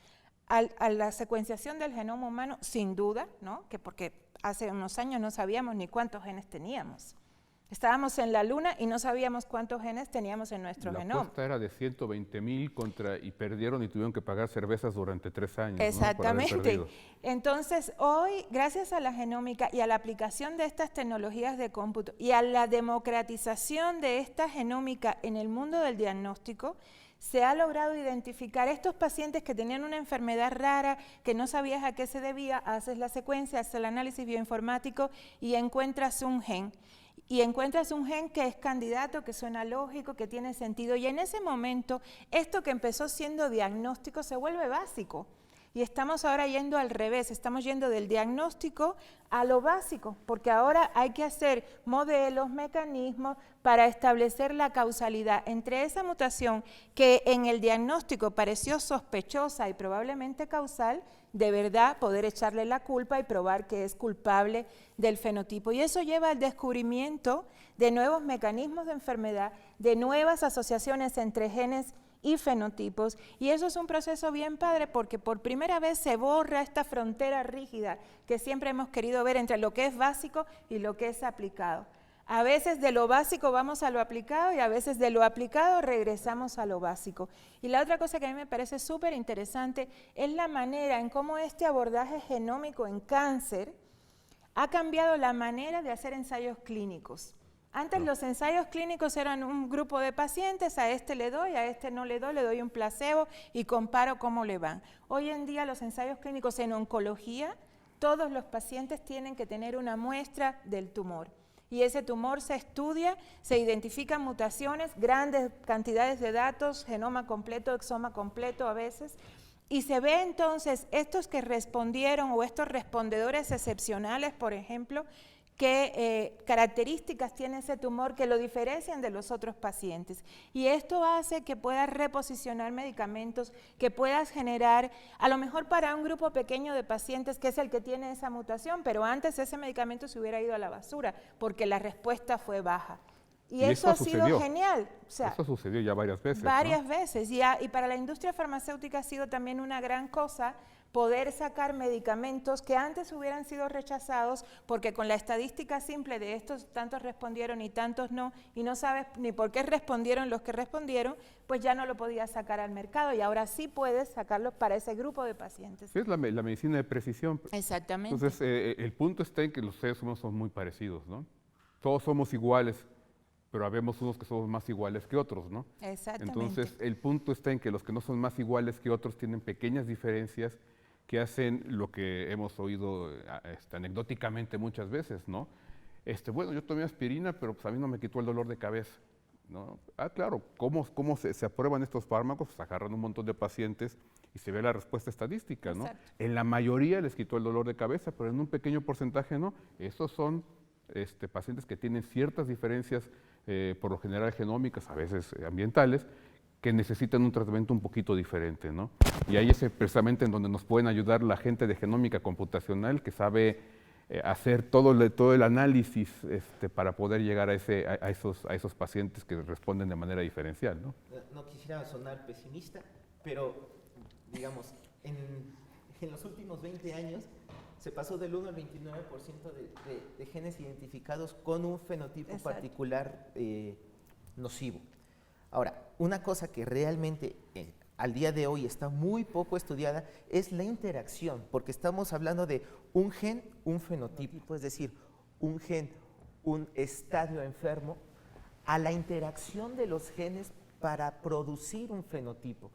A la secuenciación del genoma humano, sin duda, ¿no? Porque hace unos años no sabíamos ni cuántos genes teníamos. Estábamos en la luna y no sabíamos cuántos genes teníamos en nuestro genoma. La apuesta era de 120,000 y perdieron y tuvieron que pagar cervezas durante 3 años. Exactamente. ¿No? Entonces, hoy, gracias a la genómica y a la aplicación de estas tecnologías de cómputo y a la democratización de esta genómica en el mundo del diagnóstico, se ha logrado identificar estos pacientes que tenían una enfermedad rara, que no sabías a qué se debía, haces la secuencia, haces el análisis bioinformático y encuentras un gen. Y encuentras un gen que es candidato, que suena lógico, que tiene sentido. Y en ese momento, esto que empezó siendo diagnóstico se vuelve básico. y estamos ahora yendo al revés, estamos yendo del diagnóstico a lo básico, porque ahora hay que hacer modelos, mecanismos para establecer la causalidad entre esa mutación que en el diagnóstico pareció sospechosa y probablemente causal, de verdad poder echarle la culpa y probar que es culpable del fenotipo. Y eso lleva al descubrimiento de nuevos mecanismos de enfermedad, de nuevas asociaciones entre genes y fenotipos, y eso es un proceso bien padre porque por primera vez se borra esta frontera rígida que siempre hemos querido ver entre lo que es básico y lo que es aplicado. A veces de lo básico vamos a lo aplicado y a veces de lo aplicado regresamos a lo básico. Y la otra cosa que a mí me parece súper interesante es la manera en cómo este abordaje genómico en cáncer ha cambiado la manera de hacer ensayos clínicos. Antes los ensayos clínicos eran un grupo de pacientes, a este le doy, a este no le doy un placebo y comparo cómo le van. Hoy en día los ensayos clínicos en oncología, todos los pacientes tienen que tener una muestra del tumor. Y ese tumor se estudia, se identifican mutaciones, grandes cantidades de datos, genoma completo, exoma completo a veces, y se ve entonces estos que respondieron o estos respondedores excepcionales, por ejemplo, qué características tiene ese tumor que lo diferencian de los otros pacientes. Y esto hace que puedas reposicionar medicamentos, que puedas generar, a lo mejor para un grupo pequeño de pacientes que es el que tiene esa mutación, pero antes ese medicamento se hubiera ido a la basura porque la respuesta fue baja. Y eso ha sido genial. O sea, eso sucedió ya varias veces. Varias veces. Y para la industria farmacéutica ha sido también una gran cosa poder sacar medicamentos que antes hubieran sido rechazados porque con la estadística simple de estos tantos respondieron y tantos no, y no sabes ni por qué respondieron los que respondieron, pues ya no lo podías sacar al mercado y ahora sí puedes sacarlo para ese grupo de pacientes. Es la medicina de precisión. Exactamente. Entonces, el punto está en que los seres humanos son muy parecidos, ¿no? Todos somos iguales, pero habemos unos que somos más iguales que otros, ¿no? Exactamente. Entonces, el punto está en que los que no son más iguales que otros tienen pequeñas diferencias que hacen lo que hemos oído anecdóticamente muchas veces, ¿no? Bueno, yo tomé aspirina, pero pues a mí no me quitó el dolor de cabeza, ¿no? Ah, claro, ¿cómo se aprueban estos fármacos? Pues agarran un montón de pacientes y se ve la respuesta estadística, ¿no? Exacto. En la mayoría les quitó el dolor de cabeza, pero en un pequeño porcentaje no. Estos son pacientes que tienen ciertas diferencias, por lo general genómicas, a veces ambientales, que necesitan un tratamiento un poquito diferente, ¿no? Y ahí es precisamente en donde nos pueden ayudar la gente de genómica computacional que sabe hacer todo el análisis para poder llegar a esos pacientes que responden de manera diferencial, ¿no? No quisiera sonar pesimista, pero digamos, en los últimos 20 años se pasó del 1 al 29% de genes identificados con un fenotipo Exacto. particular nocivo. Ahora, una cosa que realmente al día de hoy está muy poco estudiada es la interacción, porque estamos hablando de un gen, un fenotipo, es decir, un gen, un estadio enfermo, a la interacción de los genes para producir un fenotipo.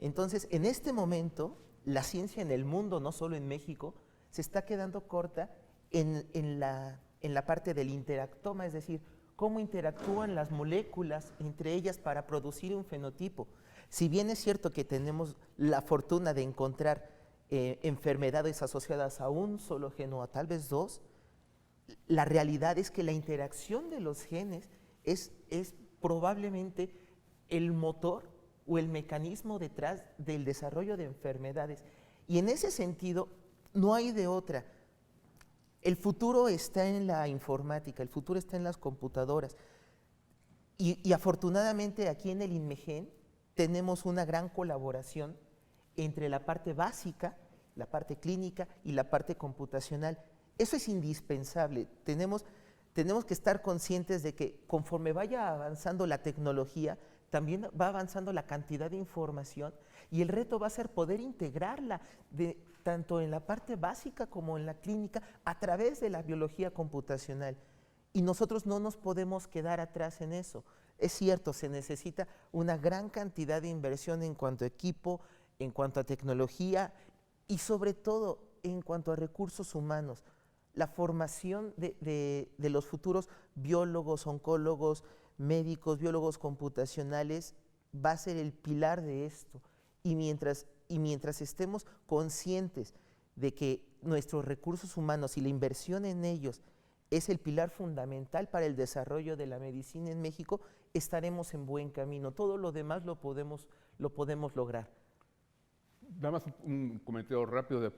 Entonces, en este momento, la ciencia en el mundo, no solo en México, se está quedando corta en la parte del interactoma, es decir, cómo interactúan las moléculas entre ellas para producir un fenotipo. Si bien es cierto que tenemos la fortuna de encontrar enfermedades asociadas a un solo gen o a tal vez dos, la realidad es que la interacción de los genes es probablemente el motor o el mecanismo detrás del desarrollo de enfermedades. Y en ese sentido, no hay de otra. El futuro está en la informática, el futuro está en las computadoras. Y afortunadamente aquí en el INMEGEN tenemos una gran colaboración entre la parte básica, la parte clínica y la parte computacional. Eso es indispensable. Tenemos que estar conscientes de que conforme vaya avanzando la tecnología, también va avanzando la cantidad de información y el reto va a ser poder integrarla tanto en la parte básica como en la clínica a través de la biología computacional. Y nosotros no nos podemos quedar atrás en eso. Es cierto, se necesita una gran cantidad de inversión en cuanto a equipo, en cuanto a tecnología y sobre todo en cuanto a recursos humanos. La formación de los futuros biólogos, oncólogos, médicos, biólogos computacionales va a ser el pilar de esto. Y mientras y mientras estemos conscientes de que nuestros recursos humanos y la inversión en ellos es el pilar fundamental para el desarrollo de la medicina en México, estaremos en buen camino. Todo lo demás lo podemos lograr. Nada más un comentario rápido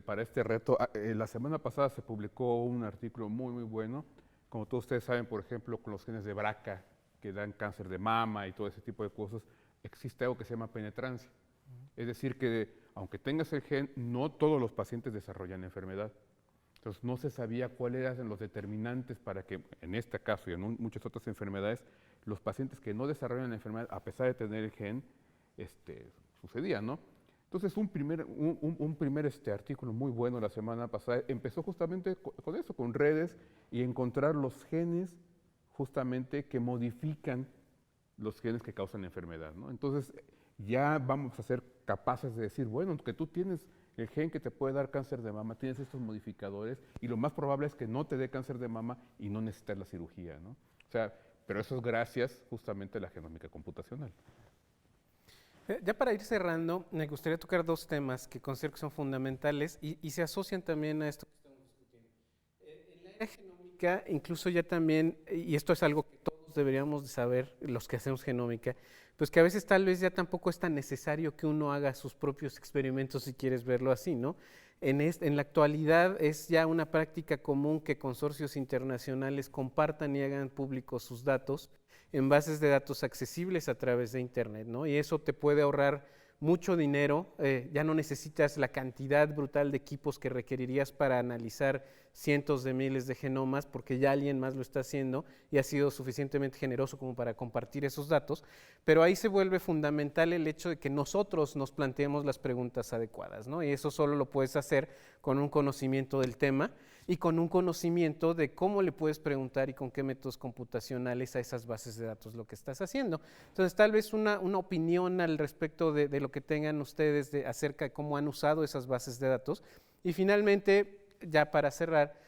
para este reto. La semana pasada se publicó un artículo muy bueno. Como todos ustedes saben, por ejemplo, con los genes de BRCA, que dan cáncer de mama y todo ese tipo de cosas, existe algo que se llama penetrancia. Es decir, que aunque tengas el gen, no todos los pacientes desarrollan la enfermedad. Entonces no se sabía cuáles eran los determinantes para que, en este caso y en muchas otras enfermedades, los pacientes que no desarrollan la enfermedad, a pesar de tener el gen, sucedía, ¿no? Entonces un primer artículo muy bueno la semana pasada empezó justamente con eso, con redes y encontrar los genes justamente que modifican los genes que causan la enfermedad, ¿no? Entonces ya vamos a ser capaces de decir, bueno, que tú tienes el gen que te puede dar cáncer de mama, tienes estos modificadores y lo más probable es que no te dé cáncer de mama y no necesitas la cirugía, ¿no? O sea, pero eso es gracias justamente a la genómica computacional. Ya para ir cerrando, me gustaría tocar dos temas que considero que son fundamentales y se asocian también a esto que estamos discutiendo. En la era genómica, incluso ya también, y esto es algo que todos deberíamos de saber, los que hacemos genómica, pues que a veces tal vez ya tampoco es tan necesario que uno haga sus propios experimentos, si quieres verlo así, ¿no? En la actualidad es ya una práctica común que consorcios internacionales compartan y hagan públicos sus datos en bases de datos accesibles a través de Internet, ¿no? Y eso te puede ahorrar mucho dinero, ya no necesitas la cantidad brutal de equipos que requerirías para analizar cientos de miles de genomas, porque ya alguien más lo está haciendo y ha sido suficientemente generoso como para compartir esos datos, pero ahí se vuelve fundamental el hecho de que nosotros nos planteemos las preguntas adecuadas, ¿no? Y eso solo lo puedes hacer con un conocimiento del tema y con un conocimiento de cómo le puedes preguntar y con qué métodos computacionales a esas bases de datos lo que estás haciendo. Entonces, tal vez una opinión al respecto de lo que tengan ustedes acerca de cómo han usado esas bases de datos. Y finalmente, ya para cerrar,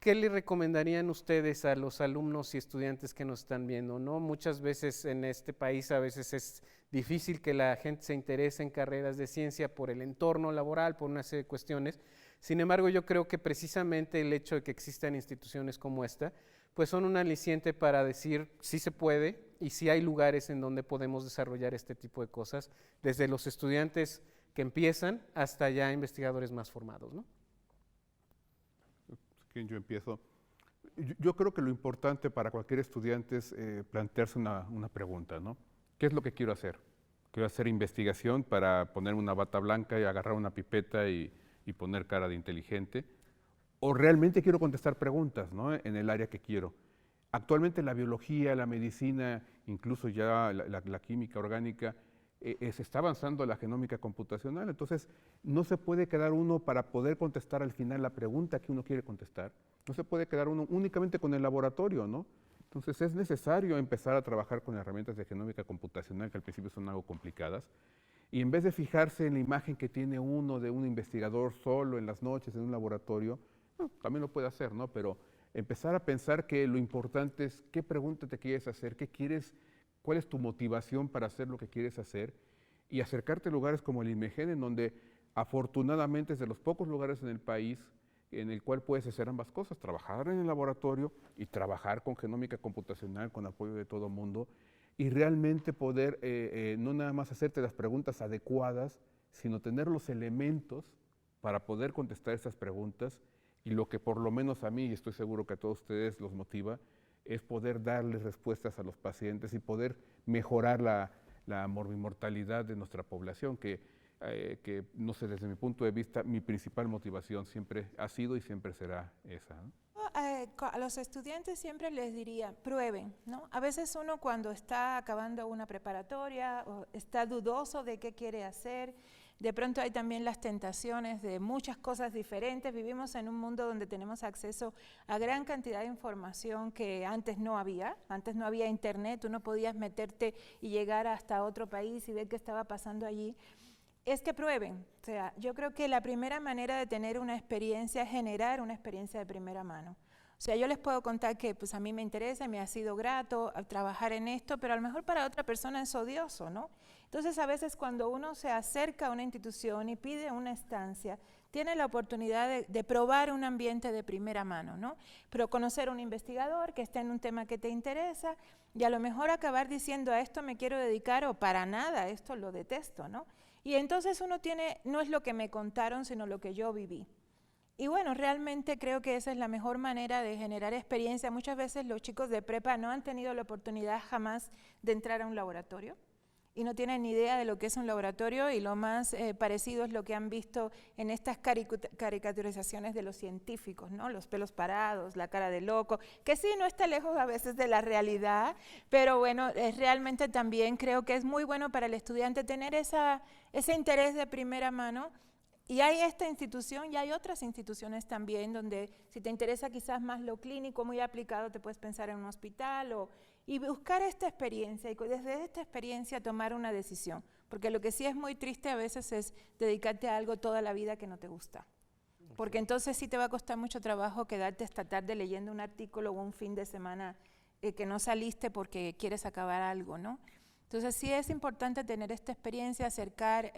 ¿qué le recomendarían ustedes a los alumnos y estudiantes que nos están viendo, ¿no? Muchas veces en este país a veces es difícil que la gente se interese en carreras de ciencia por el entorno laboral, por una serie de cuestiones. Sin embargo, yo creo que precisamente el hecho de que existan instituciones como esta, pues son un aliciente para decir sí se puede y sí hay lugares en donde podemos desarrollar este tipo de cosas, desde los estudiantes que empiezan hasta ya investigadores más formados, ¿no? Yo empiezo. Yo creo que lo importante para cualquier estudiante es plantearse una pregunta, ¿no? ¿Qué es lo que quiero hacer? ¿Quiero hacer investigación para ponerme una bata blanca y agarrar una pipeta y poner cara de inteligente? ¿O realmente quiero contestar preguntas, ¿no? En el área que quiero? Actualmente la biología, la medicina, incluso ya la química orgánica, se está avanzando la genómica computacional, entonces no se puede quedar uno para poder contestar al final la pregunta que uno quiere contestar, no se puede quedar uno únicamente con el laboratorio, ¿no? Entonces es necesario empezar a trabajar con herramientas de genómica computacional que al principio son algo complicadas, y en vez de fijarse en la imagen que tiene uno de un investigador solo en las noches en un laboratorio, bueno, también lo puede hacer, ¿no? Pero empezar a pensar que lo importante es qué pregunta te quieres hacer, qué quieres, cuál es tu motivación para hacer lo que quieres hacer y acercarte a lugares como el INMEGEN, en donde afortunadamente es de los pocos lugares en el país en el cual puedes hacer ambas cosas, trabajar en el laboratorio y trabajar con genómica computacional con apoyo de todo el mundo y realmente poder no nada más hacerte las preguntas adecuadas, sino tener los elementos para poder contestar esas preguntas y lo que por lo menos a mí, y estoy seguro que a todos ustedes los motiva, es poder darles respuestas a los pacientes y poder mejorar la morbimortalidad de nuestra población, que no sé, desde mi punto de vista, mi principal motivación siempre ha sido y siempre será esa, ¿no? A los estudiantes siempre les diría, prueben, ¿no? A veces uno cuando está acabando una preparatoria o está dudoso de qué quiere hacer, de pronto hay también las tentaciones de muchas cosas diferentes. Vivimos en un mundo donde tenemos acceso a gran cantidad de información que antes no había. Antes no había internet, tú no podías meterte y llegar hasta otro país y ver qué estaba pasando allí. Es que prueben. O sea, yo creo que la primera manera de tener una experiencia es generar una experiencia de primera mano. O sea, yo les puedo contar que pues a mí me interesa, me ha sido grato trabajar en esto, pero a lo mejor para otra persona es odioso, ¿no? Entonces, a veces cuando uno se acerca a una institución y pide una estancia, tiene la oportunidad de probar un ambiente de primera mano, ¿no? Pero conocer a un investigador que esté en un tema que te interesa y a lo mejor acabar diciendo a esto me quiero dedicar o para nada, esto lo detesto, ¿no? Y entonces uno tiene, no es lo que me contaron, sino lo que yo viví. Y bueno, realmente creo que esa es la mejor manera de generar experiencia. Muchas veces los chicos de prepa no han tenido la oportunidad jamás de entrar a un laboratorio y no tienen ni idea de lo que es un laboratorio, y lo más parecido es lo que han visto en estas caricaturizaciones de los científicos, ¿no? Los pelos parados, la cara de loco, que sí, no está lejos a veces de la realidad, pero bueno, realmente también creo que es muy bueno para el estudiante tener ese interés de primera mano. Y hay esta institución y hay otras instituciones también donde si te interesa quizás más lo clínico muy aplicado, te puedes pensar en un hospital y buscar esta experiencia y desde esta experiencia tomar una decisión. Porque lo que sí es muy triste a veces es dedicarte a algo toda la vida que no te gusta. Porque entonces sí te va a costar mucho trabajo quedarte esta tarde leyendo un artículo o un fin de semana que no saliste porque quieres acabar algo, ¿no? Entonces sí es importante tener esta experiencia, acercar,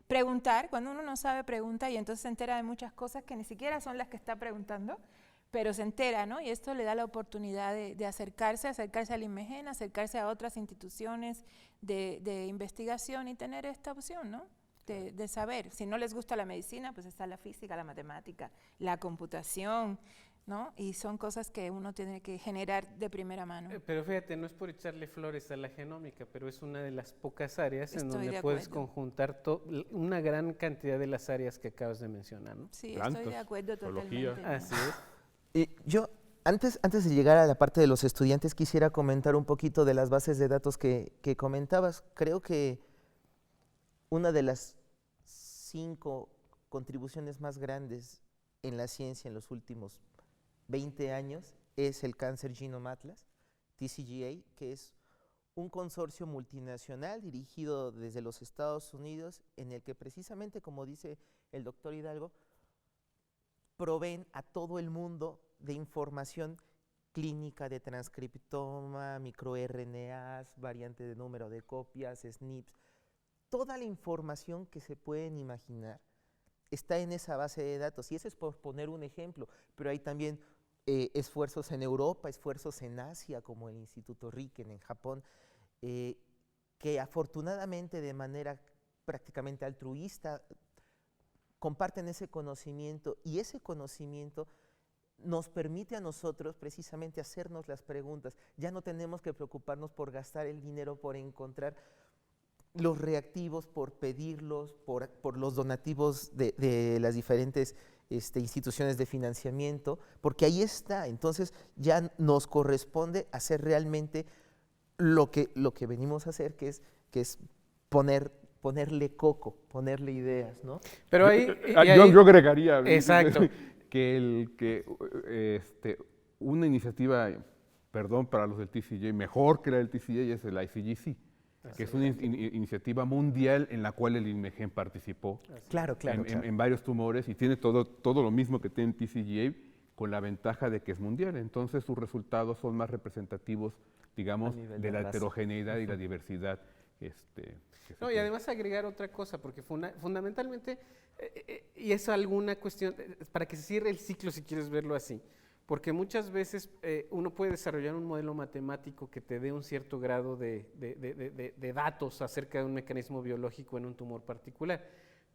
preguntar. Cuando uno no sabe, pregunta y entonces se entera de muchas cosas que ni siquiera son las que está preguntando, pero se entera, ¿no? Y esto le da la oportunidad de acercarse al INMEGEN, acercarse a otras instituciones de investigación y tener esta opción, ¿no? De saber. Si no les gusta la medicina, pues está la física, la matemática, la computación, ¿no? Y son cosas que uno tiene que generar de primera mano. Pero fíjate, no es por echarle flores a la genómica, pero es una de las pocas áreas en Estoy donde de puedes acuerdo. conjuntar una gran cantidad de las áreas que acabas de mencionar, ¿no? Sí, Plantas, estoy de acuerdo zoología. totalmente. Así es. Yo, antes de llegar a la parte de los estudiantes, quisiera comentar un poquito de las bases de datos que comentabas. Creo que una de las 5 contribuciones más grandes en la ciencia en los últimos 20 años es el Cancer Genome Atlas, TCGA, que es un consorcio multinacional dirigido desde los Estados Unidos, en el que precisamente, como dice el doctor Hidalgo, proveen a todo el mundo de información clínica de transcriptoma, microRNAs, variante de número de copias, SNPs, toda la información que se pueden imaginar está en esa base de datos. Y ese es por poner un ejemplo, pero hay también esfuerzos en Europa, esfuerzos en Asia, como el Instituto Riken en Japón, que afortunadamente de manera prácticamente altruista comparten ese conocimiento, y ese conocimiento nos permite a nosotros precisamente hacernos las preguntas. Ya no tenemos que preocuparnos por gastar el dinero, por encontrar los reactivos, por pedirlos, por los donativos de las diferentes instituciones de financiamiento, porque ahí está. Entonces ya nos corresponde hacer realmente lo que venimos a hacer, que es ponerle coco, ponerle ideas, ¿no? Pero Yo agregaría exacto. que una iniciativa, perdón, para los del TCGA, mejor que la del TCGA es el ICGC, que es una iniciativa mundial en la cual el INMEGEN participó. Claro. En varios tumores, y tiene todo lo mismo que tiene el TCGA, con la ventaja de que es mundial. Entonces sus resultados son más representativos, digamos, de la heterogeneidad y la diversidad. No, y además agregar otra cosa, porque fundamentalmente, y es alguna cuestión, para que se cierre el ciclo, si quieres verlo así, porque muchas veces uno puede desarrollar un modelo matemático que te dé un cierto grado de datos acerca de un mecanismo biológico en un tumor particular,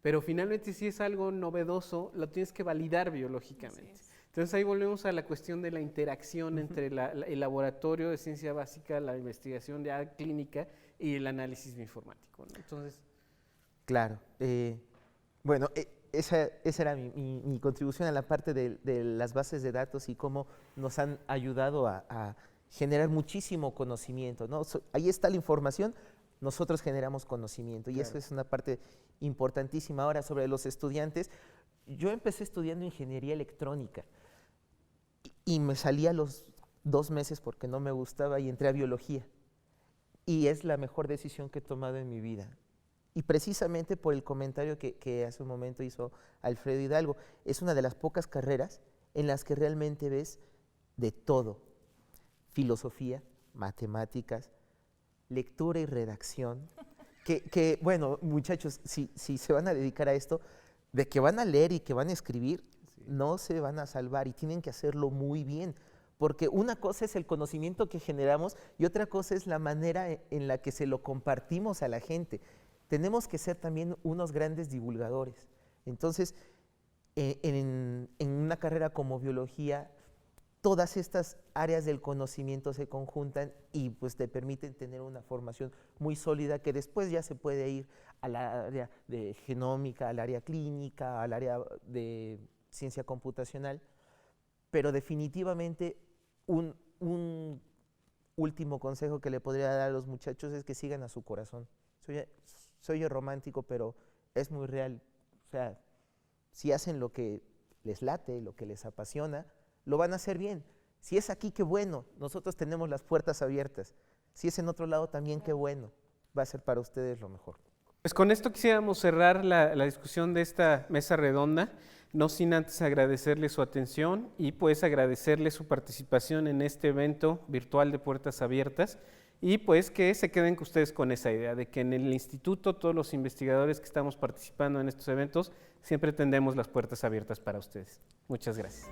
pero finalmente si es algo novedoso, lo tienes que validar biológicamente. Entonces ahí volvemos a la cuestión de la interacción entre el laboratorio de ciencia básica, la investigación de clínica y el análisis bioinformático, ¿no? Entonces, claro. Bueno, esa era mi contribución a la parte de las bases de datos y cómo nos han ayudado a generar muchísimo conocimiento, ¿no? Ahí está la información, nosotros generamos conocimiento, y eso es una parte importantísima. Ahora, sobre los estudiantes, yo empecé estudiando ingeniería electrónica y me salí a los 2 meses porque no me gustaba y entré a biología. Y es la mejor decisión que he tomado en mi vida. Y precisamente por el comentario que hace un momento hizo Alfredo Hidalgo, es una de las pocas carreras en las que realmente ves de todo: filosofía, matemáticas, lectura y redacción, Bueno, muchachos, si se van a dedicar a esto, de que van a leer y que van a escribir, no se van a salvar y tienen que hacerlo muy bien. Porque una cosa es el conocimiento que generamos y otra cosa es la manera en la que se lo compartimos a la gente. Tenemos que ser también unos grandes divulgadores. Entonces, en una carrera como biología, todas estas áreas del conocimiento se conjuntan y pues te permiten tener una formación muy sólida que después ya se puede ir al área de genómica, al área clínica, al área de ciencia computacional, pero definitivamente un último consejo que le podría dar a los muchachos es que sigan a su corazón. Soy yo romántico, pero es muy real. O sea, si hacen lo que les late, lo que les apasiona, lo van a hacer bien. Si es aquí, qué bueno, nosotros tenemos las puertas abiertas. Si es en otro lado también, qué bueno, va a ser para ustedes lo mejor. Pues con esto quisiéramos cerrar la discusión de esta mesa redonda, no sin antes agradecerle su atención y pues agradecerle su participación en este evento virtual de Puertas Abiertas y pues que se queden ustedes con esa idea de que en el instituto todos los investigadores que estamos participando en estos eventos siempre tendremos las puertas abiertas para ustedes. Muchas gracias.